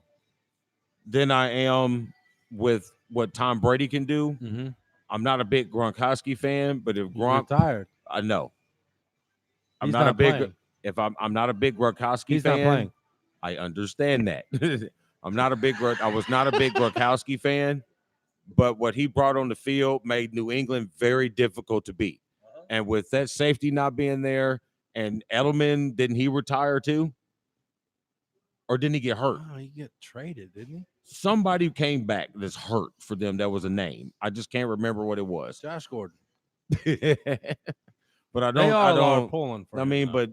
than I am with what Tom Brady can do. Mm-hmm. I'm not a big Gronkowski fan, but if He's Gronk, retired. I know. I'm He's not a big playing. if I'm not a big Gronkowski He's fan. not playing. I understand that. I was not a big Gronkowski fan, but what he brought on the field made New England very difficult to beat. And with that safety not being there, and Edelman, didn't he retire too? Or didn't he get hurt? Oh, he get traded, didn't he? Somebody came back that's hurt for them. That was a name. I just can't remember what it was. Josh Gordon. But I They are don't. pulling for I him, mean, though. but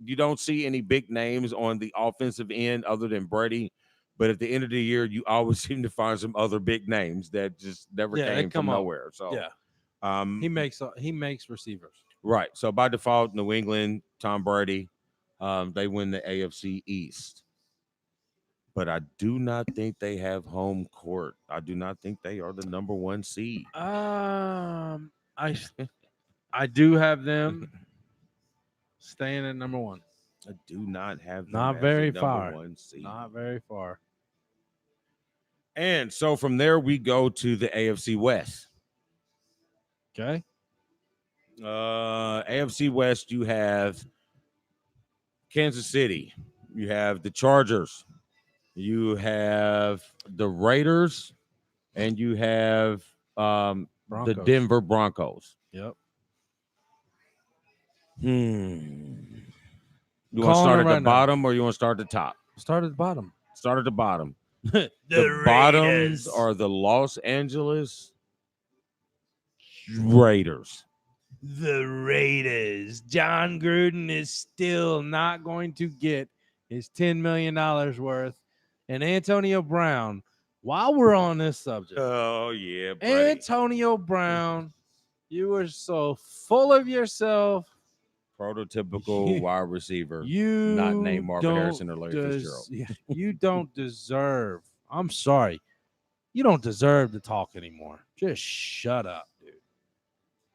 you don't see any big names on the offensive end other than Brady. But at the end of the year, you always seem to find some other big names that just never Yeah, they came from come up. nowhere. So yeah, he makes receivers. right. So by default, New England, Tom Brady, they win the AFC East. But I do not think they have home court. I do not think they are the number 1 seed. I do have them staying at number 1. I do not have them Not as very the far. number 1 seed. Not very far. And so from there we go to the AFC West. Okay. AFC West, you have Kansas City, you have the Chargers, you have the Raiders, and you have the Broncos. Denver Broncos. Yep. You want to start at right the now. bottom or you want to start at the top? Start at the bottom. Start at the bottom. the bottoms Raiders. are the Los Angeles Raiders. The Raiders. John Gruden is still not going to get his $10 million worth. And Antonio Brown, while we're on this subject, Oh, yeah, buddy. Antonio Brown, you were so full of yourself. Prototypical wide receiver. You not named Marvin don't Harrison or Larry Fitzgerald. You don't deserve. I'm sorry. You don't deserve to talk anymore. Just shut up, dude.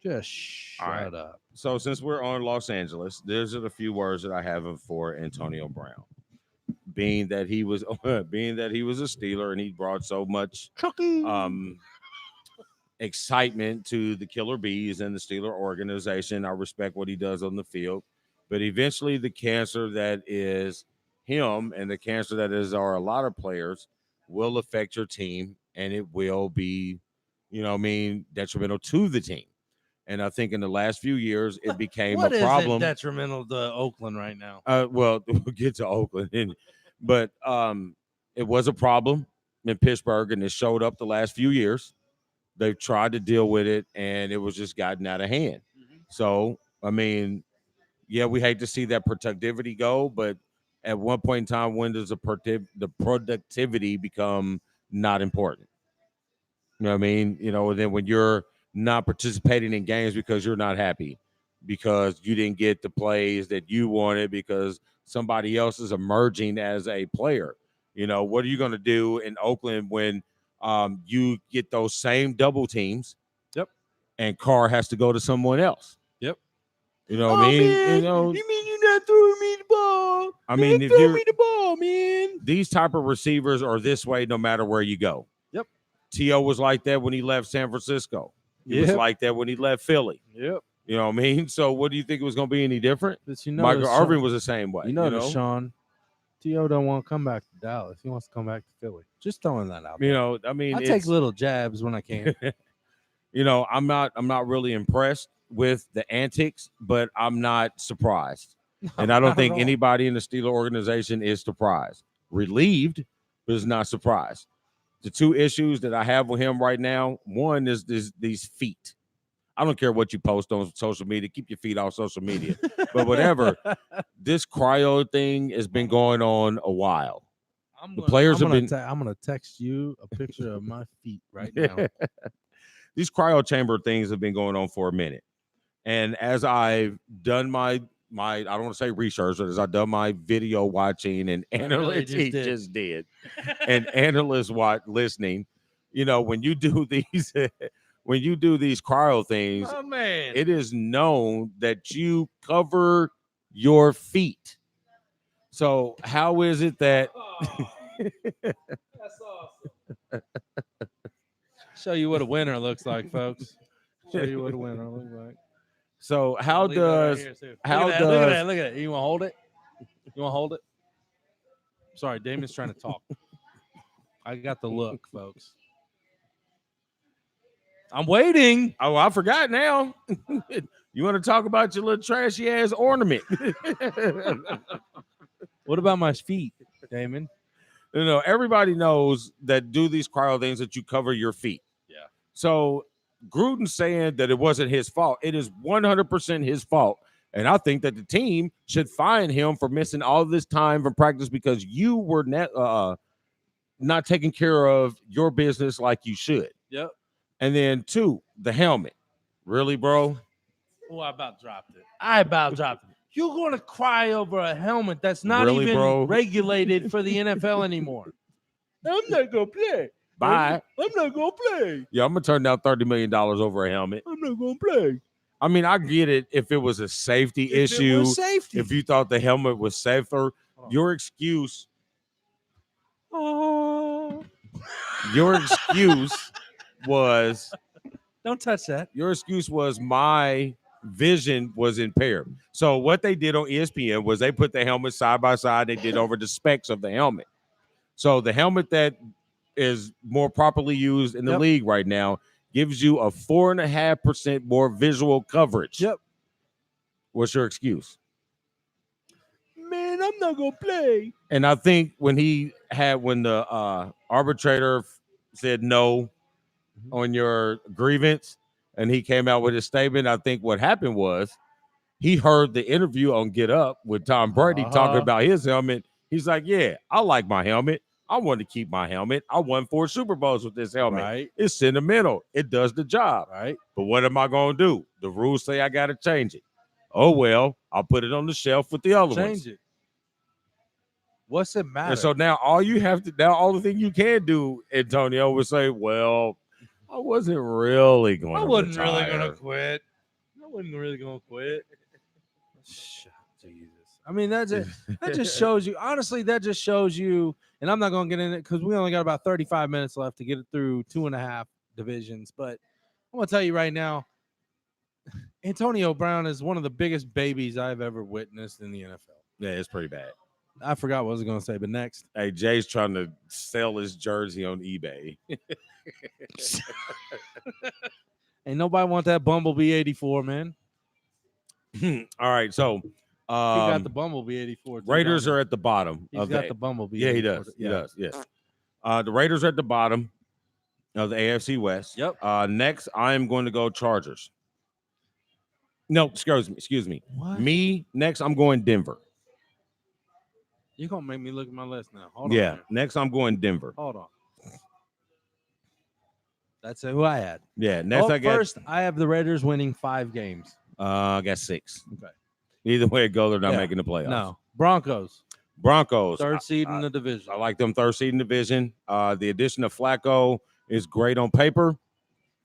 Just All right. shut up. So since we're on Los Angeles, there's a few words that I have for Antonio Brown. Being that he was being that he was a Steeler and he brought so much Chucky. excitement to the Killer Bees and the Steeler organization. I respect what he does on the field, but eventually the cancer that is him and the cancer that is a lot of players will affect your team, and it will be, detrimental to the team. And I think in the last few years, it became What a is problem. it detrimental to Oakland right now? Well, we'll get to Oakland, but it was a problem in Pittsburgh, and it showed up the last few years. They've tried to deal with it, and it was just gotten out of hand. So, I mean, yeah, we hate to see that productivity go, but at one point in time, when does the productivity become not important? You know what I mean? And then when you're not participating in games because you're not happy, because you didn't get the plays that you wanted, because somebody else is emerging as a player. What are you going to do in Oakland when you get those same double teams? Yep. And Carr has to go to someone else. Yep. You know what I mean? Man, you mean you're not throwing me the ball? I mean, if throw you're me the ball, man. these type of receivers are this way no matter where you go. Yep. T.O. was like that when he left San Francisco. He was like that when he left Philly. Yep. You know what I mean? So what do you think it was going to be any different? But Michael Irvin was the same way. Sean, T.O. don't want to come back to Dallas. He wants to come back to Philly. Just throwing that out there. I mean, I take little jabs when I can. I'm not really impressed with the antics, but I'm not surprised. And I don't think anybody in the Steeler organization is surprised. Relieved, but is not surprised. The two issues that I have with him right now, one is these feet. I don't care what you post on social media. Keep your feet off social media. But whatever, this cryo thing has been going on a while. I'm gonna text you a picture of my feet right now. These cryo chamber things have been going on for a minute. And as I've done my I don't want to say research, but as I've done my video watching and analytics, really just did. And analysts listening, when you do these cryo things, oh, man, it is known that you cover your feet. So how is it that that's awesome. Show you what a winner looks like, folks. Show you what a winner looks like. So how does look at that? You want to hold it? You want to hold it? Sorry, Damon's trying to talk. I got the look, folks. I'm waiting. Oh, I forgot now. You want to talk about your little trashy ass ornament? What about my feet, Damon? Everybody knows that do these cryo things that you cover your feet. Yeah. So Gruden saying that it wasn't his fault. It is 100% his fault. And I think that the team should fine him for missing all this time from practice because you were not taking care of your business like you should. Yep. And then 2, the helmet. Really, bro? Oh, I about dropped it. You're going to cry over a helmet that's not even regulated for the NFL anymore. I'm not going to play. Bye. I'm not going to play. Yeah, I'm going to turn down $30 million over a helmet. I'm not going to play. I mean, I get it if it was a safety issue. If you thought the helmet was safer, your excuse. Oh. Your excuse was. Don't touch that. Your excuse was my vision was impaired. So what they did on ESPN was they put the helmet side by side. They did over the specs of the helmet. So the helmet that is more properly used in the league right now gives you a 4.5% more visual coverage. Yep. What's your excuse? Man, I'm not gonna play. And I think when the arbitrator said no on your grievance and he came out with his statement, I think what happened was he heard the interview on Get Up with Tom Brady talking about his helmet. He's like, yeah, I like my helmet. I want to keep my helmet. I won 4 Super Bowls with this helmet. Right. It's sentimental. It does the job. Right. But what am I going to do? The rules say I got to change it. Oh, well, I'll put it on the shelf with the other ones. Change it. What's it matter? And so now all the thing you can do, Antonio, was say, well, I wasn't really going to retire. really going to quit. wasn't really gonna quit. Jesus. I mean, that just shows you. Honestly, that just shows you. And I'm not gonna get in it because we only got about 35 minutes left to get it through 2.5 divisions. But I'm gonna tell you right now, Antonio Brown is one of the biggest babies I've ever witnessed in the NFL. Yeah, it's pretty bad. I forgot what I was gonna say, but next. Hey, Jay's trying to sell his jersey on eBay. Ain't nobody want that Bumblebee 84, man. All right, so He got the Bumblebee 84. Raiders are at the bottom. He's got the Bumblebee. Yeah, he 84. does. He does. Yes. The Raiders are at the bottom of the AFC West. Yep. Next, I am going to go Chargers. No, excuse me. What? Me next. I'm going Denver. You're gonna make me look at my list now. Hold on. Yeah. Here. Next, I'm going Denver. Hold on. That's who I had. Yeah. Next, First, I have the Raiders winning 5 games. I got 6. Okay. Either way it goes, they're not making the playoffs. No. Broncos. 3rd seed in the division. I like them 3rd seed in the division. The addition of Flacco is great on paper.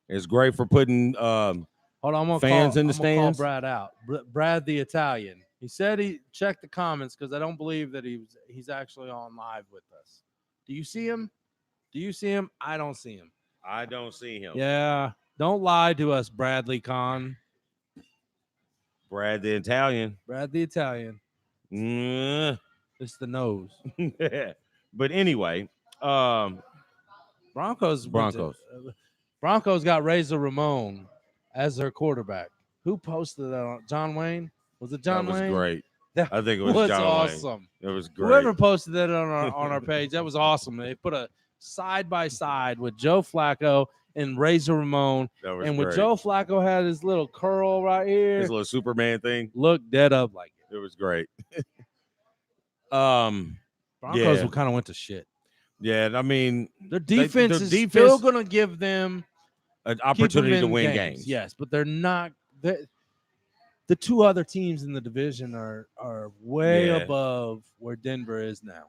It's great for putting Hold on, I'm gonna fans in the I'm gonna stands. call Brad out. Brad the Italian. He said he checked the comments because I don't believe that he's actually on live with us. Do you see him? Do you see him? I don't see him. I don't see him. Yeah. Don't lie to us, Bradley Kahn. Brad the Italian. Brad the Italian. It's the nose. But anyway, Broncos got Razor Ramon as their quarterback. Who posted that on John Wayne? Was it John Wayne? That was great. That I think it was John awesome. Wayne. It was great. Whoever posted that on our page, that was awesome. They put a side by side with Joe Flacco and Razor Ramon. That was and when great. Joe Flacco had his little curl right here, His little Superman thing. looked dead up like it. It was great. Broncos kind of went to shit. Yeah, I mean, Their defense is still going to give them an opportunity to win games. Yes, but they're not. The 2 other teams in the division are way above where Denver is now.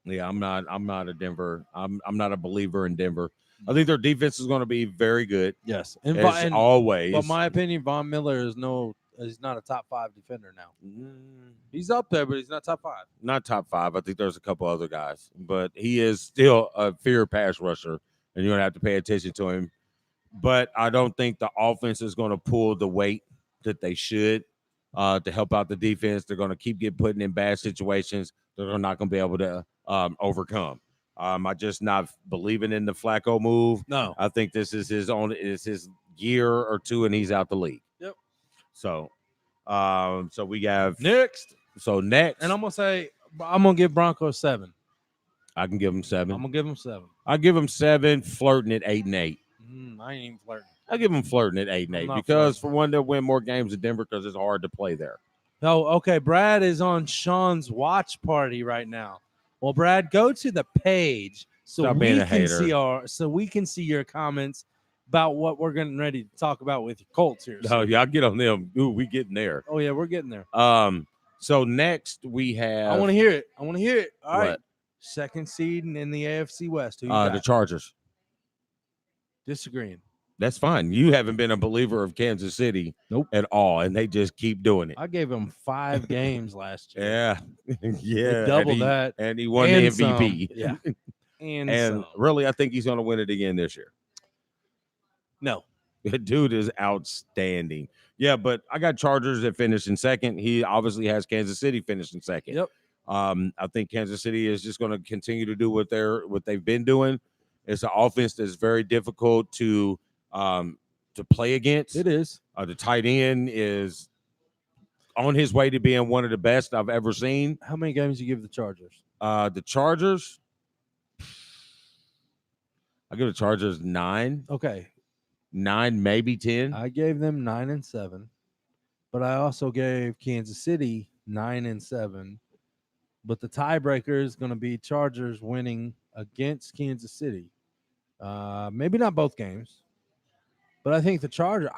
Yeah, I'm not a Denver. I'm not a believer in Denver. I think their defense is going to be very good. Yes, and always. But my opinion, Von Miller is not a top 5 defender now. He's up there, but he's not top 5. Not top 5. I think there's a couple other guys, but he is still a fear pass rusher, and you're going to have to pay attention to him. But I don't think the offense is going to pull the weight that they should to help out the defense. They're going to keep getting put in bad situations that they're not going to be able to overcome. I just not believing in the Flacco move. No, I think this is his year or 2, and he's out the league. Yep. So we have next. So next, and I'm gonna give Broncos 7. I can give him 7. I'm gonna give him 7. I give him 7, flirting at 8 and 8. I ain't even flirting. I give him flirting at 8 and 8 because for one, they'll win more games in Denver because it's hard to play there. Oh, okay. Brad is on Sean's watch party right now. Well, Brad, go to the page so we can see your comments about what we're getting ready to talk about with your Colts here. Oh, y'all get on them. Ooh, we getting there. Oh yeah, we're getting there. So next we have. I want to hear it. All right. 2nd seed in the AFC West. Who you got? The Chargers. Disagreeing. That's fine. You haven't been a believer of Kansas City at all, and they just keep doing it. I gave him 5 games last year. Yeah. Yeah. Double that. And he won the MVP. Yeah. And really, I think he's going to win it again this year. No. The dude is outstanding. Yeah, but I got Chargers that finished in 2nd. He obviously has Kansas City finished in 2nd. Yep. I think Kansas City is just going to continue to do what they've been doing. It's an offense that's very difficult to play against. It is. The tight end is on his way to being one of the best I've ever seen. How many games do you give the Chargers? The Chargers, I give the Chargers 9. Okay. 9, maybe 10. I gave them 9 and 7, but I also gave Kansas City 9 and 7. But the tiebreaker is going to be Chargers winning against Kansas City. Maybe not both games, but I think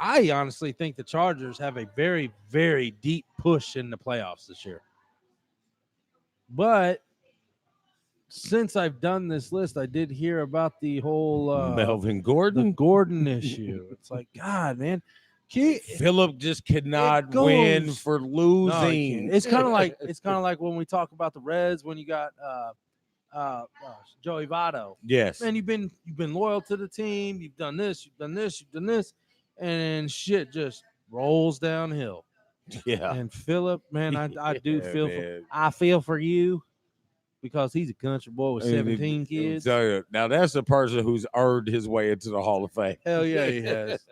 I honestly think the Chargers have a very, very deep push in the playoffs this year. But since I've done this list, I did hear about the whole Melvin Gordon. the Gordon issue. It's like, God, man, Philip just cannot goes- win for No, he losing. can't. It's kind of like when we talk about the Reds when you got Joey Votto. Yes. Man, you've been loyal to the team. You've done this. You've done this. You've done this, and shit just rolls downhill. Yeah. And Philip, man, I do Yeah, feel man. I feel for you because he's a country boy with 17 kids. Tell you, now that's a person who's earned his way into the Hall of Fame. Hell yeah, he has.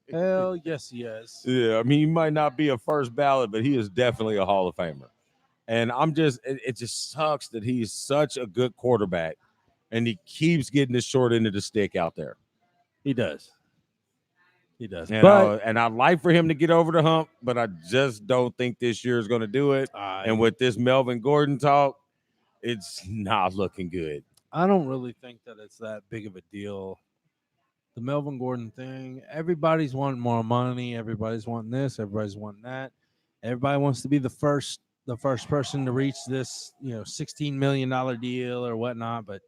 Hell yes, he has. Yeah, I mean, he might not be a first ballot, but he is definitely a Hall of Famer. And it just sucks that he's such a good quarterback and he keeps getting the short end of the stick out there. He does. He does. And, But I'd like for him to get over the hump, but I just don't think this year is going to do it. And with this Melvin Gordon talk, it's not looking good. I don't really think that it's that big of a deal. The Melvin Gordon thing, everybody's wanting more money. Everybody's wanting this. Everybody's wanting that. Everybody wants to be the first person to reach this, $16 million deal or whatnot. But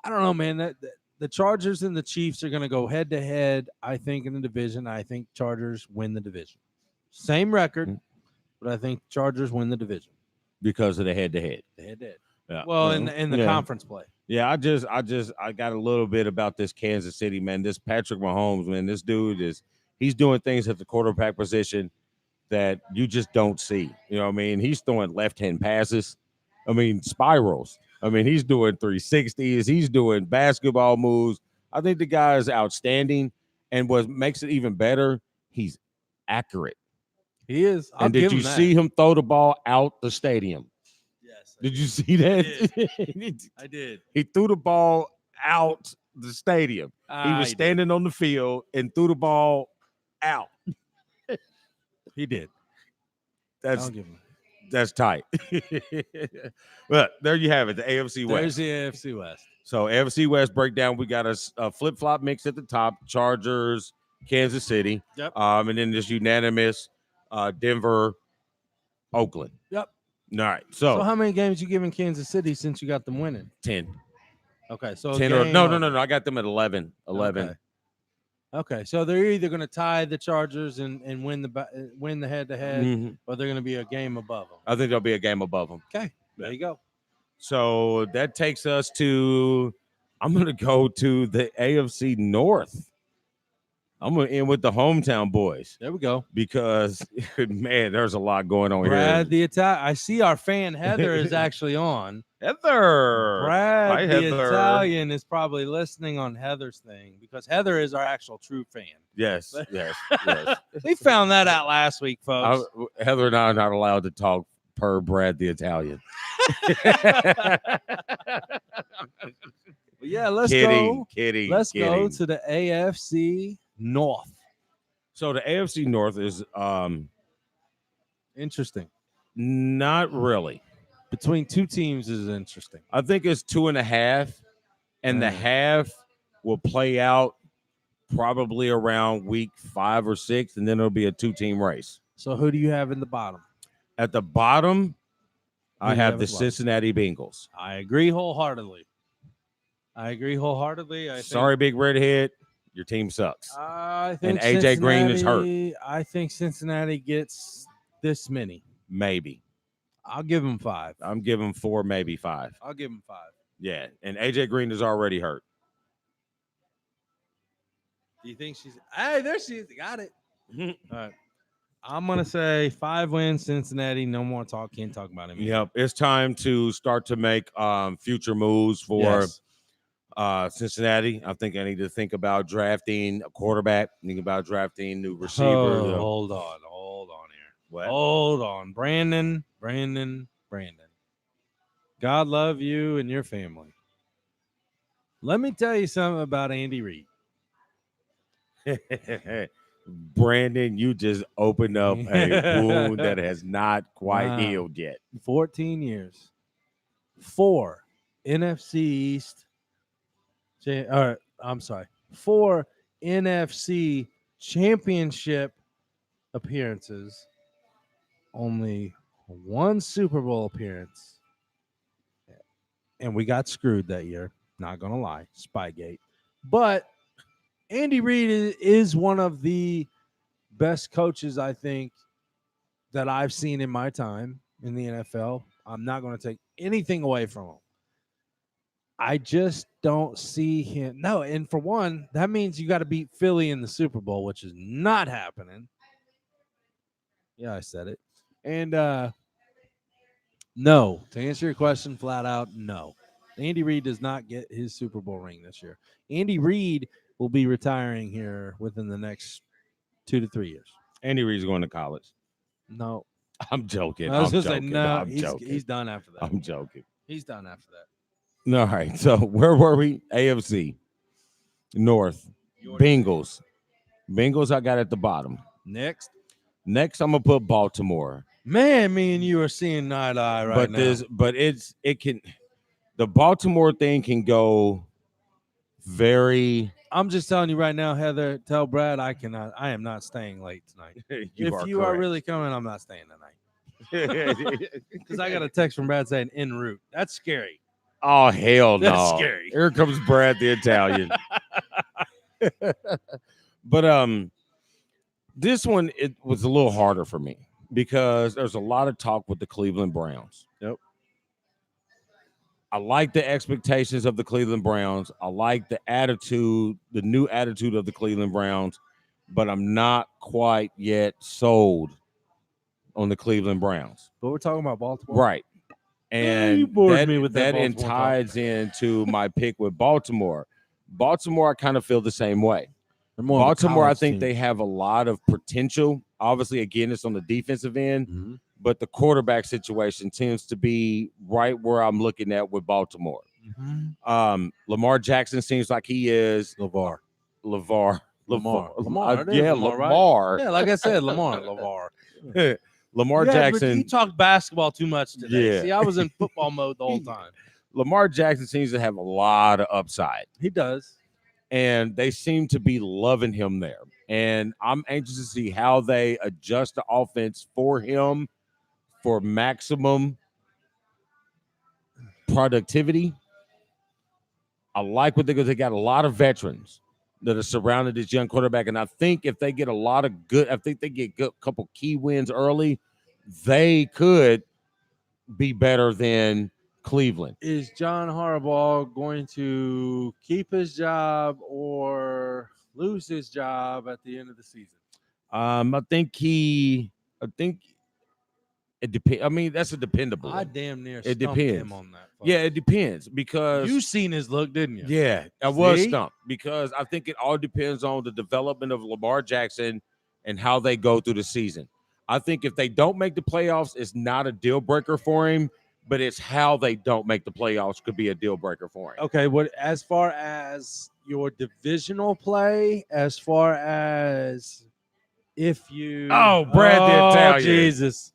I don't know, man. That the Chargers and the Chiefs are going to go head to head, I think, in the division. I think Chargers win the division. Same record, but I think Chargers win the division Because of the head-to-head. The head-to-head. Yeah. Well, in the conference play. Yeah, I got a little bit about this Kansas City, man. This Patrick Mahomes, man, this dude he's doing things at the quarterback position that you just don't see. You know what I mean? He's throwing left-hand passes. I mean, spirals. I mean, he's doing 360s. He's doing basketball moves. I think the guy is outstanding. And what makes it even better, he's accurate. He is. And did you see him throw the ball out the stadium? Yes. Did you see that? I did. He threw the ball out the stadium. He was standing on the field and threw the ball out. He did. That's tight. But there you have it, the AFC West. There's the AFC West. So AFC West breakdown, we got a flip-flop mix at the top, Chargers, Kansas City. Yep. And then this unanimous Denver, Oakland. Yep. All right. So how many games you giving Kansas City since you got them winning? 10. Okay. So 10 or no. I got them at 11. 11. Okay. So they're either going to tie the Chargers and win the head-to-head, or they're going to be a game above them. I think there'll be a game above them. Okay. There you go. So that takes us to, I'm going to go to the AFC North. I'm going to end with the hometown boys. There we go. Because, man, there's a lot going on Brad here. I see our fan Heather is actually on. Heather. Brad Hi, the Heather. Italian is probably listening on Heather's thing because Heather is our actual true fan. Yes. We found that out last week, folks. Heather and I are not allowed to talk per Brad the Italian. Yeah, let's Kidding. go to the AFC North. So the AFC North is Interesting. not really. Between two teams is interesting. I think it's 2.5, and the half will play out probably around week 5 or 6, and then it'll be a 2-team race. So who do you have in the bottom? At the bottom, I have the at the bottom? Cincinnati Bengals. I agree wholeheartedly. Sorry, Big Redhead. Your team sucks. I think And AJ Green is hurt. I think Cincinnati gets this many. Maybe. I'll give them 5. I'm giving 4, maybe 5. I'll give them 5. Yeah, and AJ Green is already hurt. Do you think she's? Hey, there she is. Got it. All right. I'm gonna say 5 wins, Cincinnati. No more talk. Can't talk about it. Yep, it's time to start to make future moves for Cincinnati. I think I need to think about drafting a quarterback. Think about drafting new receiver. Hold on here. What? Hold on, Brandon. God love you and your family. Let me tell you something about Andy Reid. Brandon, you just opened up a wound that has not quite healed yet. 14 years. 4 NFC East. 4 NFC championship appearances. Only 1 Super Bowl appearance. And we got screwed that year. Not going to lie. Spygate. But Andy Reid is one of the best coaches I think that I've seen in my time in the NFL. I'm not going to take anything away from him. I just don't see him. No, and for one, that means you got to beat Philly in the Super Bowl, which is not happening. Yeah, I said it. And no, to answer your question flat out, no. Andy Reid does not get his Super Bowl ring this year. Andy Reid will be retiring here within the next 2 to 3 years. Andy Reid's going to college. No, I'm joking. I was I'm going to say joking. no. I'm joking. He's done after that. I'm joking. He's done after that. All right. So where were we? AFC North. Bengals. Bengals I got at the bottom. Next, I'm gonna put Baltimore. man, me and you are seeing eye to eye right now. The Baltimore thing can go very. I'm just telling you right now, Heather. Tell Brad I am not staying late tonight. If you are really coming, I'm not staying tonight. Because I got a text from Brad saying en route. That's scary. Oh hell no! That's scary. Here comes Brad the Italian. But this one it was a little harder for me because there's a lot of talk with the Cleveland Browns. Yep. I like the expectations of the Cleveland Browns. I like the attitude, the new attitude of the Cleveland Browns, but I'm not quite yet sold on the Cleveland Browns. But we're talking about Baltimore, Right? And you bored me with that and Baltimore ties into my pick with Baltimore. Baltimore, I kind of feel the same way. Baltimore, I think they have a lot of potential. Obviously, again, it's on the defensive end, but the quarterback situation seems to be right where I'm looking at with Baltimore. Lamar Jackson seems like he is Lamar. Yeah, Lamar, Lamar. Right? Yeah, like I said, Lamar. Lamar Yeah, Jackson. but you talked basketball too much today. Yeah. See, I was in football mode the whole time. Lamar Jackson seems to have a lot of upside. He does. And they seem to be loving him there. And I'm anxious to see how they adjust the offense for him for maximum productivity. I like what they got a lot of veterans that are surrounded this young quarterback. And I think if they get a couple key wins early, they could be better than Cleveland. Is John Harbaugh going to keep his job or lose his job at the end of the season? I think it depends. I mean, that's a dependable. I damn near it stumped depends. him on that. Folks. Yeah, it depends because you seen his look, didn't you? Yeah, I was stumped because I think it all depends on the development of Lamar Jackson and how they go through the season. I think if they don't make the playoffs, it's not a deal breaker for him, but it's how they don't make the playoffs could be a deal breaker for him. Okay, what as far as your divisional play, as far as if you Brad the Italian. Jesus.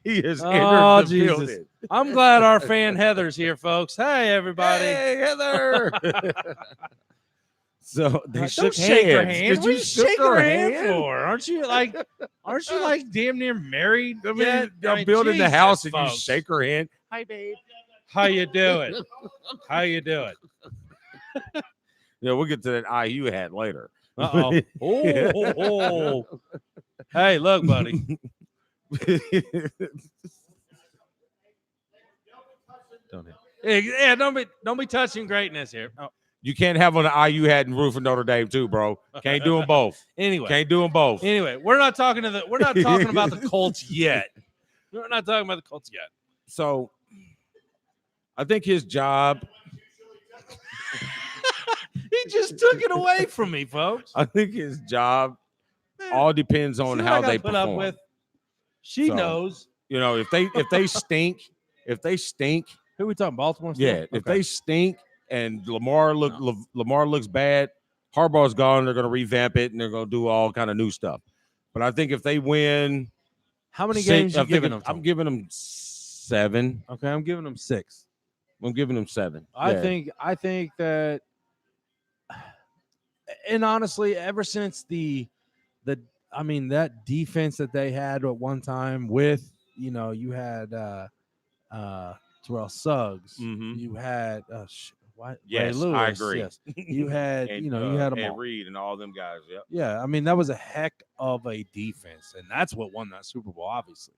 He is entered the building. I'm glad our fan Heather's here, folks. Hey, everybody. Hey, Heather. So they shook Don't shake her hands. hand. Did What are you you shook shaking her her hand hand? for? Aren't you like damn near married? I mean, yet? I'm building the house and folks. you shake her hand. Hi, babe. How you doing? How you doing? Yeah, we'll get to that IU hat later. Uh-oh. Oh. Hey, look, buddy. Don't be touching greatness here. Oh. You can't have on the IU hat and root for Notre Dame too, bro. Can't do them both. Anyway, can't do them both. Anyway, we're not talking about the Colts yet. We're not talking about the Colts yet. So, I think his job. He just took it away from me, folks. I think his job all depends on how they put perform. up with. She knows. You know, if they stink, who are we talking? Baltimore? Still? Yeah, if they stink and Lamar looks bad, Harbaugh's gone. They're going to revamp it and they're going to do all kind of new stuff. But I think if they win, how many games are you giving them? I'm giving them 7. Okay, I'm giving them 6. I'm giving them 7. I think that, and honestly, ever since that defense that they had at one time with, you had Terrell Suggs, you had Ray Yes, Lewis. I agree. Yes, you had And, you had them Ed all. Reed and all them guys. Yep. Yeah, I mean that was a heck of a defense, and that's what won that Super Bowl, obviously.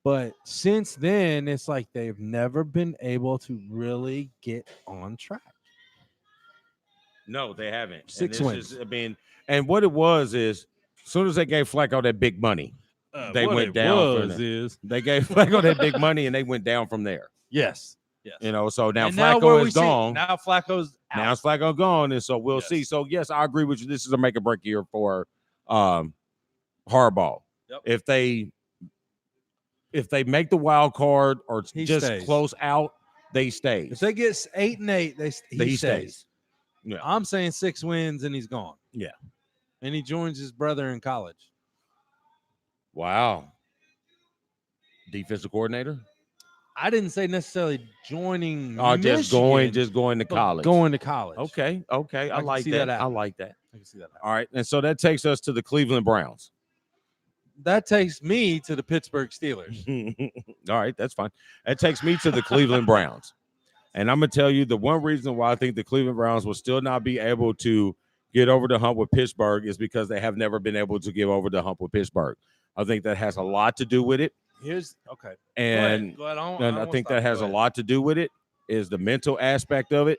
But since then, it's like they've never been able to really get on track. No, they haven't. 6 and wins. I mean, and what it was is, as soon as they gave Flacco that big money, they what went it down from was there. is They gave Flacco that big money, and they went down from there. yes. So now And now Flacco we is see- gone. now Flacco's out. Now Flacco gone, and so we'll Yes. see. So yes, I agree with you. This is a make or break year for Harbaugh. Yep. If they make the wild card or He just stays. close out, they stay. If they get 8-8, he stays. Yeah. I'm saying 6 wins and he's gone. Yeah. And he joins his brother in college. Wow. Defensive coordinator? I didn't say necessarily joining. Just going to but college. Going to college. Okay. I can like see that. that I like that. I can see that. All right. And so that takes us to the Cleveland Browns. That takes me to the Pittsburgh Steelers. All right, that's fine. That takes me to the Cleveland Browns. And I'm going to tell you the one reason why I think the Cleveland Browns will still not be able to get over the hump with Pittsburgh is because they have never been able to get over the hump with Pittsburgh. I think that has a lot to do with it. Okay. And, Go ahead. and I think that has a lot to do with it is the mental aspect of it.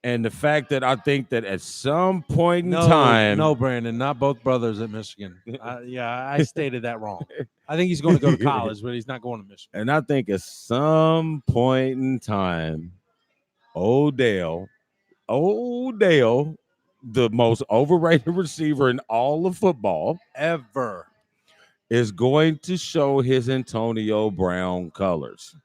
And the fact that I think that at some point in time. No, Brandon, not both brothers at Michigan. I stated that wrong. I think he's going to go to college, but he's not going to Michigan. And I think at some point in time, Odell, the most overrated receiver in all of football ever, is going to show his Antonio Brown colors.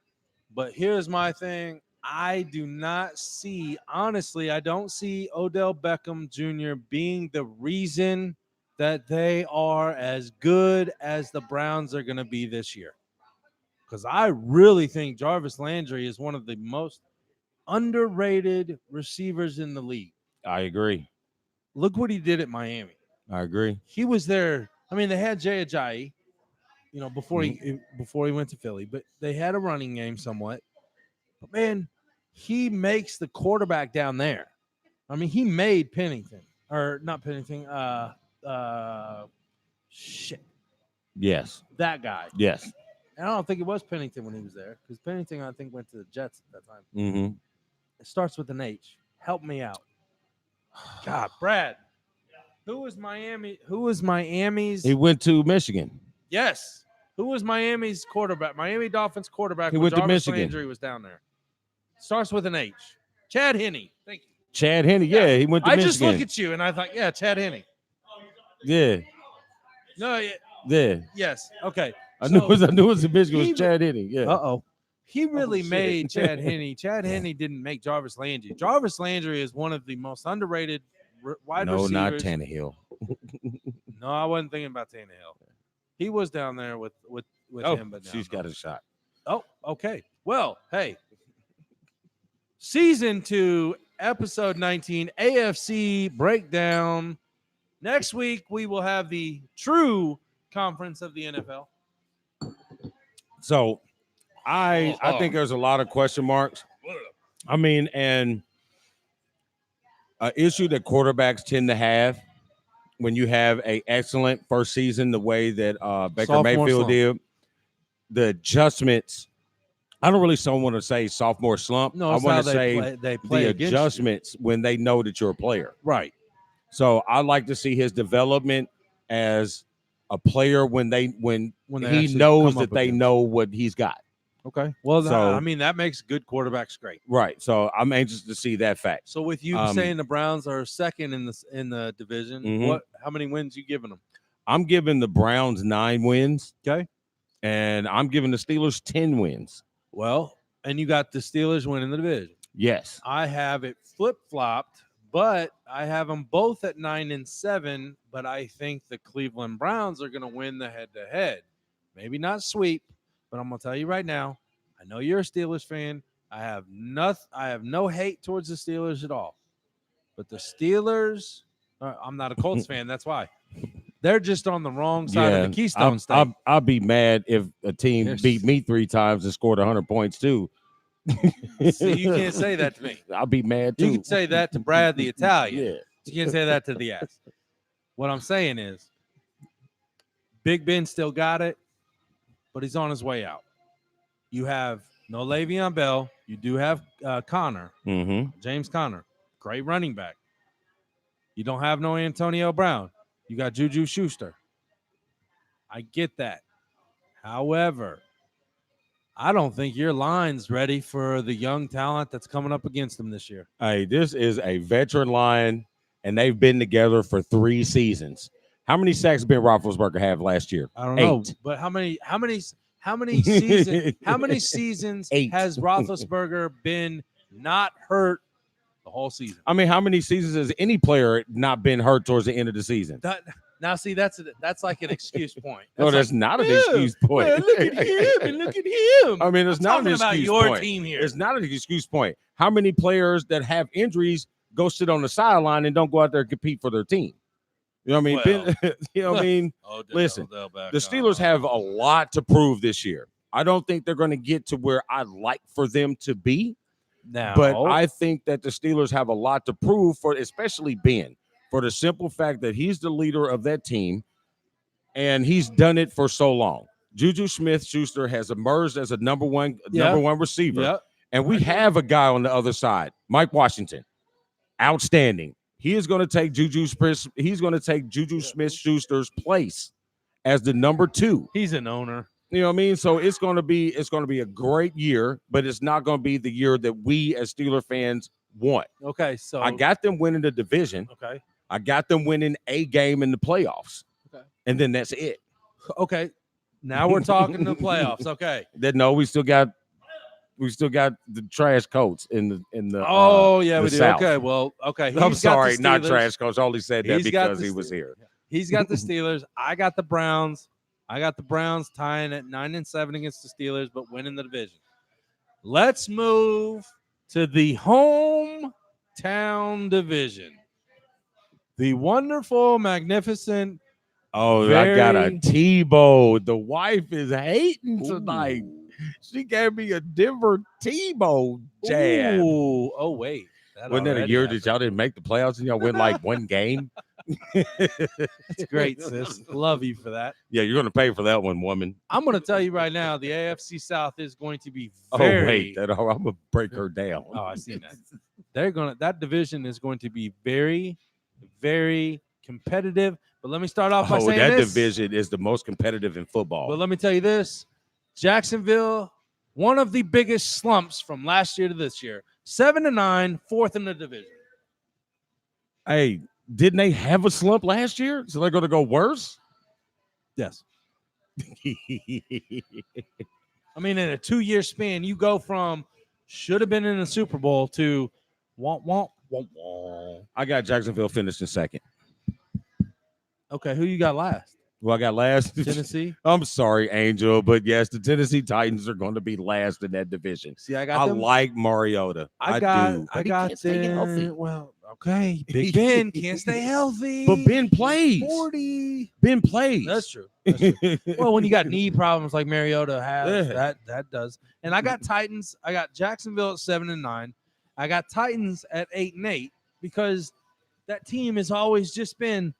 But here's my thing. I don't see Odell Beckham Jr. being the reason that they are as good as the Browns are going to be this year. Because I really think Jarvis Landry is one of the most underrated receivers in the league. I agree. Look what he did at Miami. I agree. He was there. I mean, they had Jay Ajayi, before he went to Philly, but they had a running game somewhat. But man, he makes the quarterback down there. I mean, he made Pennington, or not Pennington. Shit. Yes. That guy. Yes. And I don't think it was Pennington when he was there, because Pennington, I think, went to the Jets at that time. Mm-hmm. It starts with an H. Help me out. God, Brad. Who was Miami's? He went to Michigan. Yes. Who was Miami's quarterback? Miami Dolphins quarterback. He went to Jarvis Michigan. Landry was down there. Starts with an H. Chad Henne. Thank you. Chad Henne. Yeah, he went to Michigan. I just look at you and I thought, yeah, Chad Henne. Yeah. No, yeah. Yeah. Yes. Okay. I knew it was in Michigan. It was Chad Henne. Yeah. Uh-oh. He really shit. made Chad Henne. Chad Henne didn't make Jarvis Landry. Jarvis Landry is one of the most underrated wide receivers. No, not Tannehill. No, I wasn't thinking about Tannehill. He was down there with him, but she's got a shot. Oh, okay. Well, hey. Season 2, episode 19, AFC breakdown. Next week, we will have the true conference of the NFL. So I think there's a lot of question marks. I mean, and an issue that quarterbacks tend to have when you have an excellent first season, the way that Baker Sophomore Mayfield slump. did, the adjustments. I don't really want to say sophomore slump. No, I it's want how to say they play the against adjustments when they know that you're a player. Right. So I like to see his development as a player when he actually knows come up that they against. know what he's got. Okay. Well, So- that makes good quarterbacks great. Right. So I'm anxious to see that fact. So with you saying the Browns are second in the division, Mhm. how many wins you giving them? I'm giving the Browns 9 wins. Okay. And I'm giving the Steelers 10 wins. Well, and you got the Steelers winning the division. Yes. I have it flip-flopped, but I have them both at 9-7, but I think the Cleveland Browns are going to win the head-to-head. Maybe not sweep, but I'm going to tell you right now, I know you're a Steelers fan. I have no hate towards the Steelers at all. But the Steelers, I'm not a Colts fan, that's why. They're just on the wrong side of the Keystone State. I'll be mad if a team beat me 3 times and scored 100 points too. See, you can't say that to me. I'll be mad too. You can say that to Brad the Italian. Yeah. You can't say that to the ass. What I'm saying is, Big Ben still got it, but he's on his way out. You have no Le'Veon Bell. You do have Connor, James Conner, great running back. You don't have no Antonio Brown. You got Juju Schuster. I get that. However, I don't think your line's ready for the young talent that's coming up against them this year. Hey, this is a veteran line, and they've been together for 3 seasons. How many sacks Ben Roethlisberger have last year? I don't know, 8. but how many seasons Eight. has Roethlisberger been not hurt the whole season? I mean, how many seasons has any player not been hurt towards the end of the season? Now, see, that's like an excuse point. No, that's not an excuse point. Well, look at him and look at him. I mean, it's not an talking about excuse your point. team here. It's not an excuse point. How many players that have injuries go sit on the sideline and don't go out there and compete for their team? You know what I mean? Well, you know what I mean? Listen, the Steelers have a lot to prove this year. I don't think they're going to get to where I'd like for them to be. Now, But I think that the Steelers have a lot to prove for, especially Ben, for the simple fact that he's the leader of that team, and he's done it for so long. Juju Smith-Schuster has emerged as a number one receiver, and we have a guy on the other side, Mike Washington, outstanding. He is going to take Juju Smith-Schuster's place as the number 2. He's an owner. You know what I mean? So it's going to be a great year, but it's not going to be the year that we as Steeler fans want. Okay, so I got them winning the division. Okay. I got them winning a game in the playoffs. Okay. And then that's it. Okay. Now we're talking the playoffs. Okay. No, we still got the trash coats in the we do. South. Okay, well, okay. I'm sorry, not trash coats. I only said that He's got because the he was here. He's got the Steelers. I got the Browns. I got the Browns tying at 9-7 against the Steelers, but winning the division. Let's move to the hometown division. The wonderful, magnificent. Oh, I got a Tebow. The wife is hating tonight. Ooh. She gave me a Denver Tebow jab. Ooh. Oh, wait. Wasn't that a year that y'all didn't make the playoffs and y'all win like one game? That's great, sis. Love you for that. Yeah, you're going to pay for that one, woman. I'm going to tell you right now, the AFC South is going to be very. I'm going to break her down. Oh, I see that. That division is going to be very, very competitive. But let me start off by saying that this. division is the most competitive in football. But let me tell you this. Jacksonville, one of the biggest slumps from last year to this year. 7-9, 4th in the division. Hey, didn't they have a slump last year? So they're going to go worse? Yes. I mean, in a 2-year span, you go from should have been in the Super Bowl to womp. I got Jacksonville finishing second. Okay, who you got last? Who I got last? Tennessee. I'm sorry, Angel, but yes, the Tennessee Titans are going to be last in that division. See, I like Mariota. I do. I got them. Well, okay. Big Ben can't stay healthy. But Ben plays. 40. Ben plays. That's true. Well, when you got knee problems like Mariota has, that does. And I got Titans. I got Jacksonville at 7-9. I got Titans at 8-8 because that team has always just been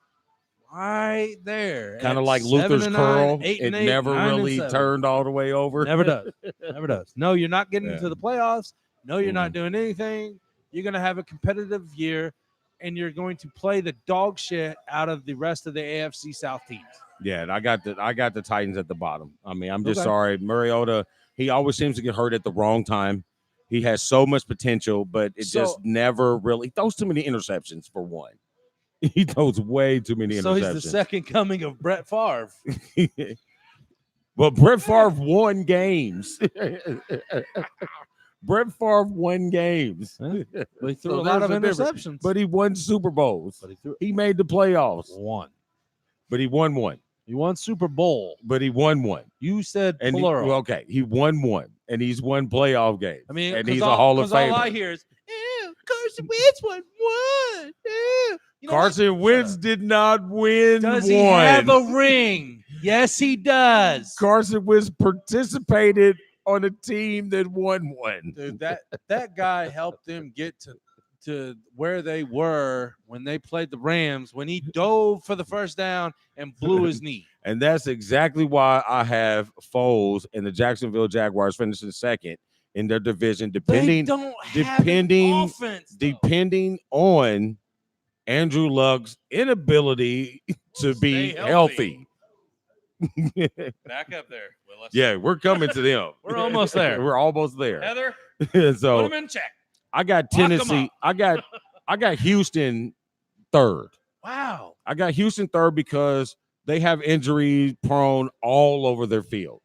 right there. Kind of like Luther's 7-9, curl. 8-8, It never really 9-7. turned all the way over. Never does. Never does. No, you're not getting Yeah. into the playoffs. No, you're not doing anything. You're going to have a competitive year, and you're going to play the dog shit out of the rest of the AFC South teams. Yeah, and I got the Titans at the bottom. I mean, I'm just Okay. sorry. Mariota, he always seems to get hurt at the wrong time. He has so much potential, but it just never really throws too many interceptions for one. He throws way too many interceptions. So he's the second coming of Brett Favre. Well, Brett Favre won games. Brett Favre won games. But he threw So a lot of there's a difference. interceptions. But he won Super Bowls. But he threw He made the playoffs. one. But he won one. He won Super Bowl. But he won one. You said And plural. okay, he won one. And he's won playoff games. I mean, and 'cause he's a all- Hall of 'cause all I Famer. hear is, Carson Wentz won one. You know Carson what? Wentz did not win Does one. he have a ring? Yes, he does. Carson Wentz participated on a team that won one. Dude, that guy helped them get to where they were when they played the Rams, when he dove for the first down and blew his knee. And that's exactly why I have Foles and the Jacksonville Jaguars finishing second in their division, They don't have an offense, though. depending on Andrew Luck's inability to be Stay healthy. Back up there, Willis. Yeah, we're coming to them. We're almost there. We're almost there. Heather, So put him in check. I got Lock 'em Tennessee. I got Houston third. Wow. I got Houston third because they have injury prone all over their field.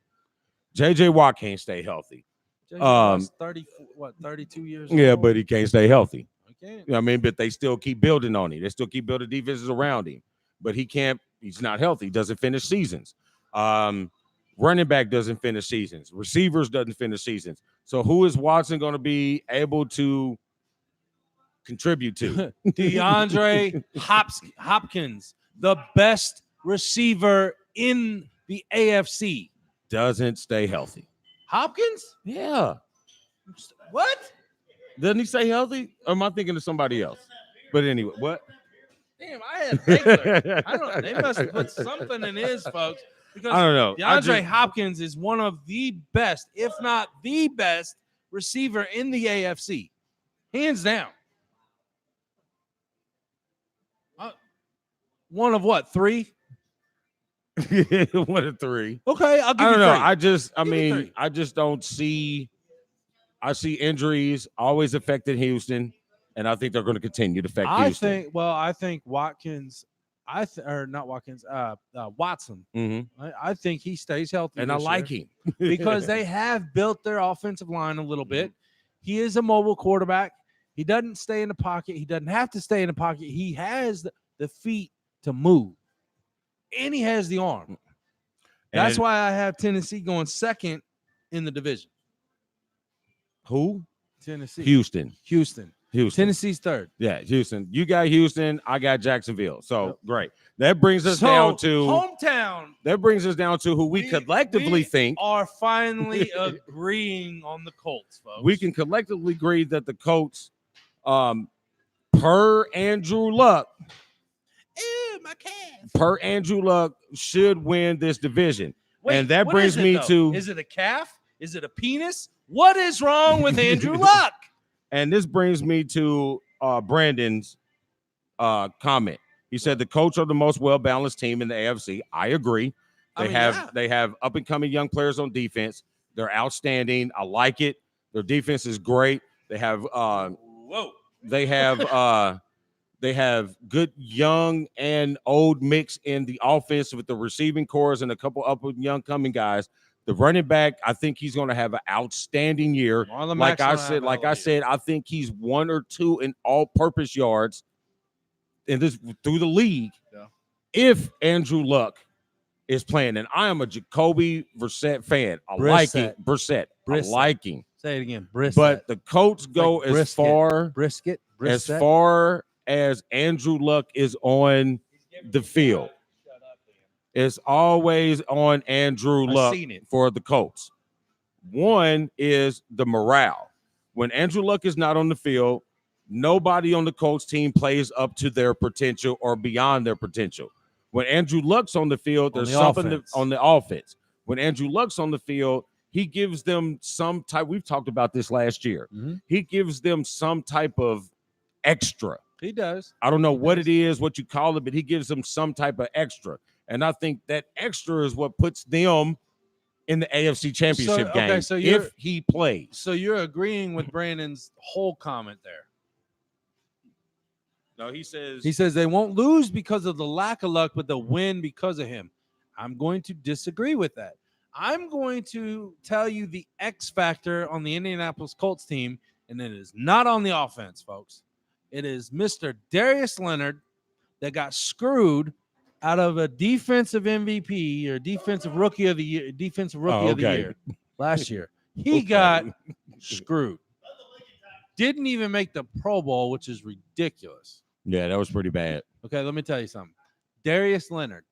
JJ Watt can't stay healthy. Watt's 32 years old? Yeah, but he can't stay healthy. Okay. You know what I mean? But they still keep building on him. They still keep building defenses around him. But he can't, he's not healthy. He doesn't finish seasons. Running back doesn't finish seasons. Receivers doesn't finish seasons. So who is Watson going to be able to contribute to? DeAndre Hopkins, the best receiver in the AFC. Doesn't stay healthy. Hopkins? Yeah. What? Doesn't he stay healthy? Or am I thinking of somebody else? But anyway, what? Damn, I had Baylor. I don't. They must have put something in his, folks. Because I don't know. DeAndre Hopkins is one of the best, if not the best, receiver in the AFC, hands down. One of what? 3? 1 of 3. Okay, I'll give I you don't know. 3. I just don't see. I see injuries always affecting Houston, and I think they're going to continue to affect Houston. I think Watkins. Watson. Mm-hmm. I think he stays healthy, And I like him because they have built their offensive line a little bit. He is a mobile quarterback. He doesn't stay in the pocket. He doesn't have to stay in the pocket. He has the feet to move, and he has the arm. That's why I have Tennessee going second in the division. Who? Tennessee. Houston. Tennessee's third. Yeah, Houston. You got Houston. I got Jacksonville. So great. That brings us down to hometown. That brings us down to who we collectively think are finally agreeing on the Colts, folks. We can collectively agree that the Colts, per Andrew Luck, should win this division. Wait, and that brings me to: is it a calf? Is it a penis? What is wrong with Andrew Luck? And this brings me to Brandon's comment. He said the Colts are the most well-balanced team in the AFC. I agree. They have up-and-coming young players on defense. They're outstanding. I like it. Their defense is great. They have they have good young and old mix in the offense with the receiving cores and a couple up and young coming guys. The running back, I think he's going to have an outstanding year. Like I said, I think he's 1 or 2 in all-purpose yards in this through the league. Yeah. If Andrew Luck is playing, and I am a Jacoby Brissett fan. I like him. Brissett. I like him. Say it again. Brissett. But the Colts go like as far as Andrew Luck is on the field. It's always on Andrew Luck for the Colts. One is the morale. When Andrew Luck is not on the field, nobody on the Colts team plays up to their potential or beyond their potential. When Andrew Luck's on the field, there's something on the offense. When Andrew Luck's on the field, he gives them some type. We've talked about this last year. Mm-hmm. He gives them some type of extra. He does. I don't know what it is, what you call it, but he gives them some type of extra. And I think that extra is what puts them in the AFC Championship game if he plays. So you're agreeing with Brandon's whole comment there. No, he says they won't lose because of the lack of luck, but they'll win because of him. I'm going to disagree with that. I'm going to tell you the X factor on the Indianapolis Colts team, and it is not on the offense, folks. It is Mr. Darius Leonard that got screwed out of a defensive MVP or defensive rookie of the year last year. He got screwed. Didn't even make the Pro Bowl, which is ridiculous. Yeah, that was pretty bad. Okay, let me tell you something. Darius Leonard.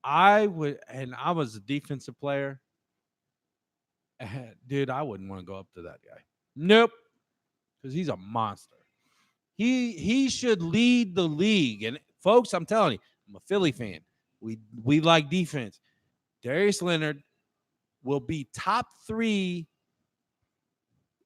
I was a defensive player. Dude, I wouldn't want to go up to that guy. Nope, because he's a monster. He should lead the league. And folks, I'm telling you, I'm a Philly fan. We like defense. Darius Leonard will be top 3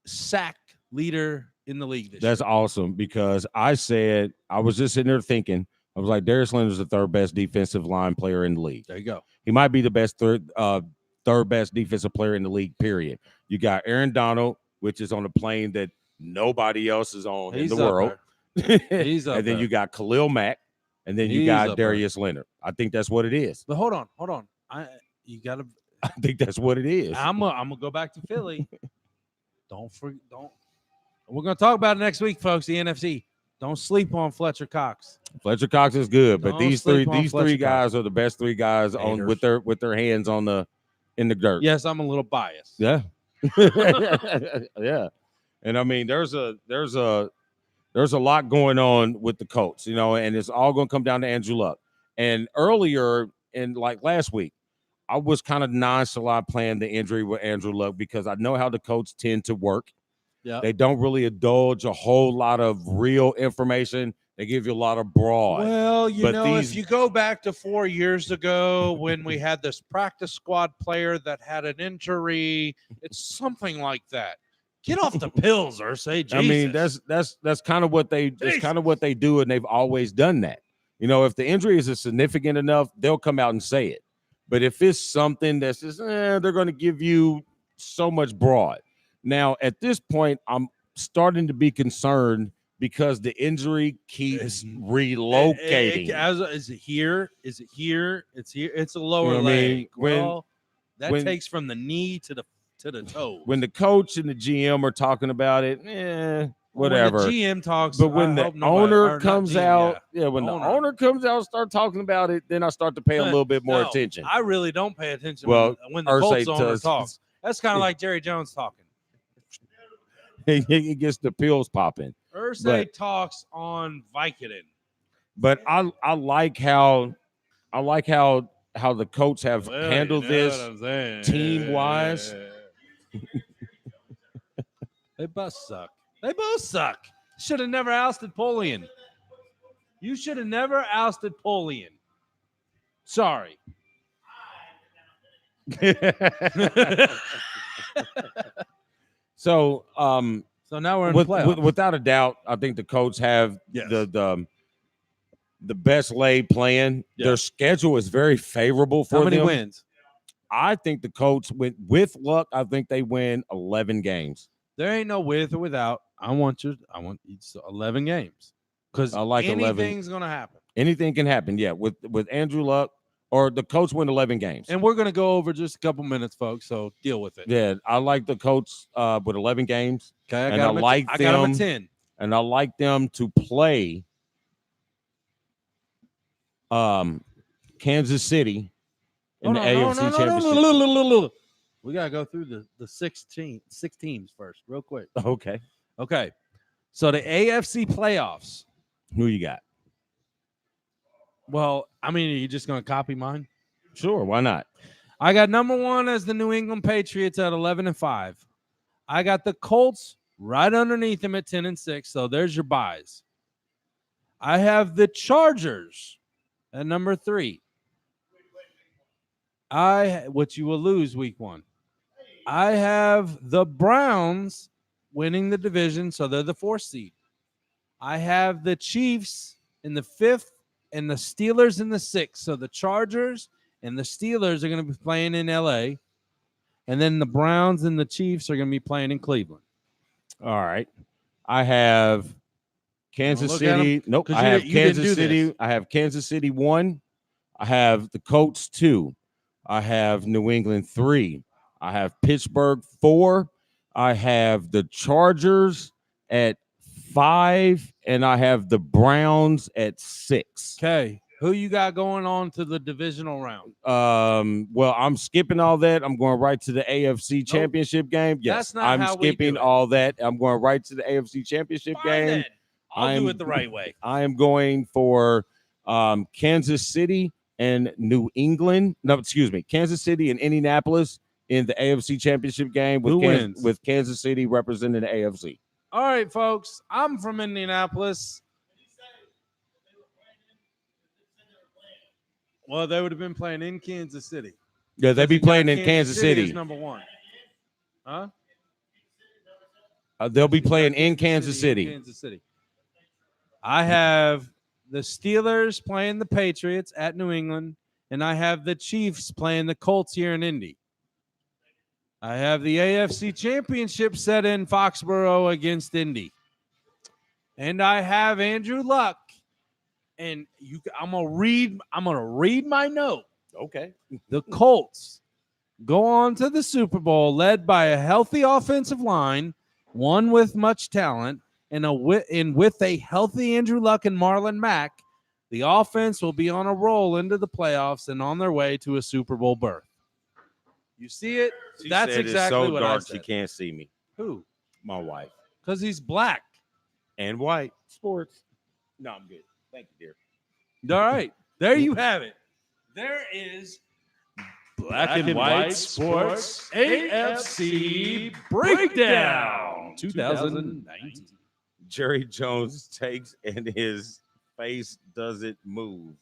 sack leader in the league this That's year. awesome because I was just sitting there thinking, I was like, Darius Leonard is the third best defensive line player in the league. There you go. He might be the best third best defensive player in the league, period. You got Aaron Donald, which is on a plane that nobody else is on in the world. He's up and then there. you got Khalil Mack, and then you He's got up there. Darius Leonard. I think that's what it is. But hold on. You gotta. I think that's what it is. I'm gonna go back to Philly. Don't. We're gonna talk about it next week, folks. The NFC. Don't sleep on Fletcher Cox. Fletcher Cox is good, but Don't these sleep on three Fletcher guys are the best 3 guys on Haters. with their hands on in the dirt. Yes, I'm a little biased. Yeah. Yeah. And I mean, there's a lot going on with the Colts, you know, and it's all going to come down to Andrew Luck. And earlier in like last week, I was kind of nonchalant playing the injury with Andrew Luck because I know how the Colts tend to work. Yeah. They don't really indulge a whole lot of real information. They give you a lot of broad. Well, But if you go back to 4 years ago when we had this practice squad player that had an injury, it's something like that. Get off the pills, or say Jesus. I mean, that's kind of what they do, and they've always done that. You know, if the injury is significant enough, they'll come out and say it. But if it's something that's just, they're going to give you so much broad. Now, at this point, I'm starting to be concerned because the injury keeps relocating. Is it here? Is it here? It's here. It's a lower You know what I mean? leg. Well, that takes from the knee to the toes. When the coach and the GM are talking about it, whatever. When the GM talks, but when the owner comes out, when the owner comes out and start talking about it, then I start to pay a little bit more attention. I really don't pay attention when the Irsay Colts owner talks. That's kind of like Jerry Jones talking. He gets the pills popping. Irsay talks on Vicodin. But I like how the Colts have handled this team wise. They both suck. Should have never ousted Polian. You should have never ousted Polian. Sorry. So now we're in the playoffs. Without a doubt, I think the Colts have the best laid plan. Yes. Their schedule is very favorable for them. How many wins? I think the Colts, with luck, I think they win 11 games. There ain't no with or without. I want 11 games because I like anything's gonna happen. Anything can happen. Yeah, with Andrew Luck, or the Colts win 11 games. And we're gonna go over just a couple minutes, folks. So deal with it. Yeah, I like the Colts with 11 games. Okay, I got them at 10. And I like them to play Kansas City in the AFC Championship. We gotta go through the six teams first, real quick. Okay. So the AFC playoffs. Who you got? Well, I mean, are you just gonna copy mine? Sure, why not? I got number 1 as the New England Patriots at 11-5. I got the Colts right underneath them at 10-6. So there's your buys. I have the Chargers at number 3. Which you will lose week 1. I have the Browns winning the division, so they're the 4th seed. I have the Chiefs in the 5th and the Steelers in the 6th. So the Chargers and the Steelers are going to be playing in LA. And then the Browns and the Chiefs are going to be playing in Cleveland. All right. I have Kansas City. Nope. I have Kansas City. I have Kansas City 1. I have the Colts 2. I have New England 3. I have Pittsburgh 4. I have the Chargers at 5, and I have the Browns at 6. Okay. Who you got going on to the divisional round? Well, I'm skipping all that. I'm going right to the AFC Championship game. Yes, that's not I'm how skipping all that. I'm going right to the AFC Championship game. Then. I'll do it the right way. I am going for Kansas City and New England. No, excuse me, Kansas City and Indianapolis in the AFC Championship game Who wins? with Kansas City representing the AFC. All right, folks. I'm from Indianapolis. Well, they would have been playing in Kansas City. Yeah, they'd be Because you playing got in Kansas Is City. number one. Huh? They'll be You got playing in Kansas City. Kansas City. I have the Steelers playing the Patriots at New England, and I have the Chiefs playing the Colts here in Indy. I have the AFC Championship set in Foxborough against Indy. And I have Andrew Luck. And I'm gonna read my note. Okay. The Colts go on to the Super Bowl led by a healthy offensive line, one with much talent, and with a healthy Andrew Luck and Marlon Mack. The offense will be on a roll into the playoffs and on their way to a Super Bowl berth. You see it? That's exactly so what dark I said. she can't see me. Who? My wife. Because he's black. And white. Sports. No, I'm good. Thank you, dear. All right. There you have it. There is Black and White Sports AFC Breakdown 2019. Jerry Jones takes and his face doesn't move.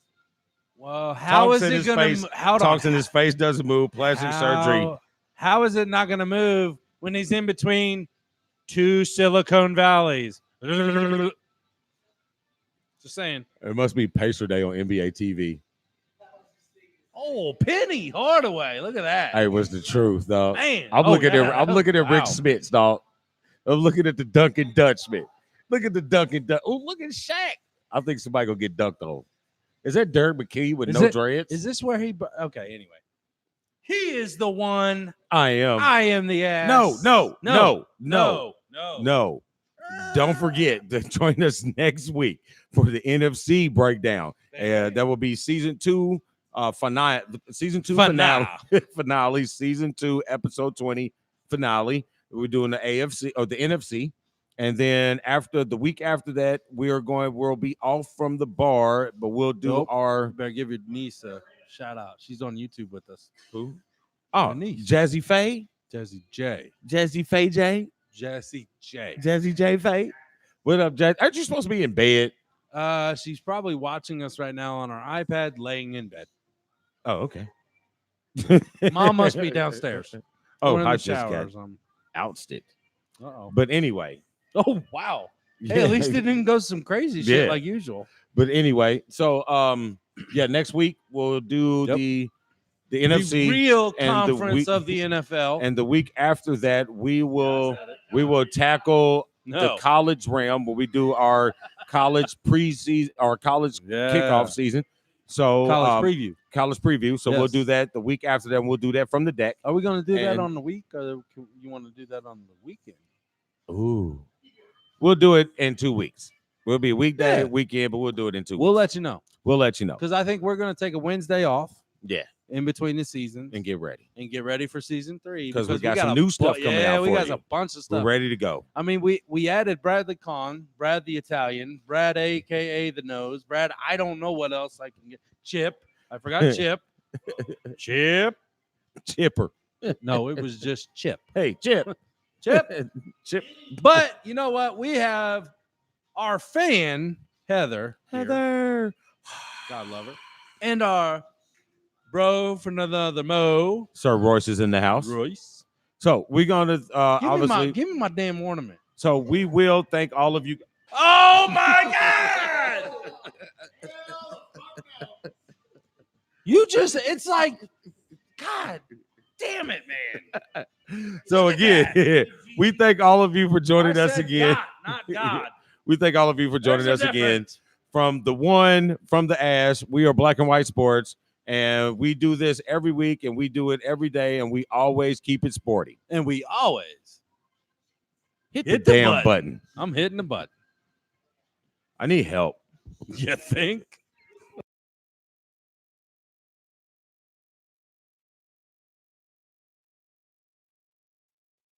Well, how is it going to talks and his face doesn't move? Plastic surgery. How is it not going to move when he's in between two Silicon Valleys? Just saying. It must be Pacer Day on NBA TV. Oh, Penny Hardaway. Look at that. Hey, what's the truth, dog? Man. I'm looking at Wow. Rick Smits, dog. I'm looking at the Dunkin' Dutchman. Look at the Dunkin' Dutch. Oh, look at Shaq. I think somebody gonna get dunked on. Is that Derek McKee with no dreads? Is this where he? Okay. Anyway, he is the one. I am. I am the ass. No. Don't forget to join us next week for the NFC breakdown. That will be season 2 finale. Season 2 finale. Season 2 episode 20 finale. We're doing the AFC or the NFC. And then after the week after that, we'll be off from the bar, but we'll do You better give your niece a shout out. She's on YouTube with us. Who? Oh, niece. Jazzy Faye. Jazzy J. Jazzy Faye J. Jazzy J. Jazzy J Faye. What up, Jazzy? Aren't you supposed to be in bed? She's probably watching us right now on our iPad, laying in bed. Oh, okay. Mom must be downstairs. Oh, in I the just shower got or something. ousted. Uh-oh. But anyway. Oh, wow. Hey, at least it didn't go some crazy shit like usual. But anyway, so next week we'll do the NFC real conference of the NFL. And the week after that, we will tackle the college realm where we do our college preseason, our college kickoff season. So college preview. So we'll do that the week after that. And we'll do that from the deck. Are we going to do that on the week, or you want to do that on the weekend? Ooh, we'll do it in 2 weeks. We'll be weekday, weekend, but we'll do it in 2 weeks. We'll let you know. Because I think we're going to take a Wednesday off. Yeah. In between the seasons. And get ready for season 3. Because we got some new stuff coming out. We got a bunch of stuff. We're ready to go. I mean, we added Bradley Kahn, Brad the Italian, Brad a.k.a. the Nose, Brad, I don't know what else I can get. Chip. I forgot Chip. Chipper. No, it was just Chip. Hey, Chip. Chip. But you know what? We have our fan, Heather. Heather. God love her. And our bro from another Mo. Sir Royce is in the house. Royce. So we're going to give me my damn ornament. So we will thank all of you. Oh, my God. It's like, God damn it, man. So again, we thank all of you for joining us again. God, not God. We thank all of you for joining us again. From the Ash, we are Black and White Sports, and we do this every week, and we do it every day, and we always keep it sporty. And we always hit the damn button. I'm hitting the button. I need help. You think?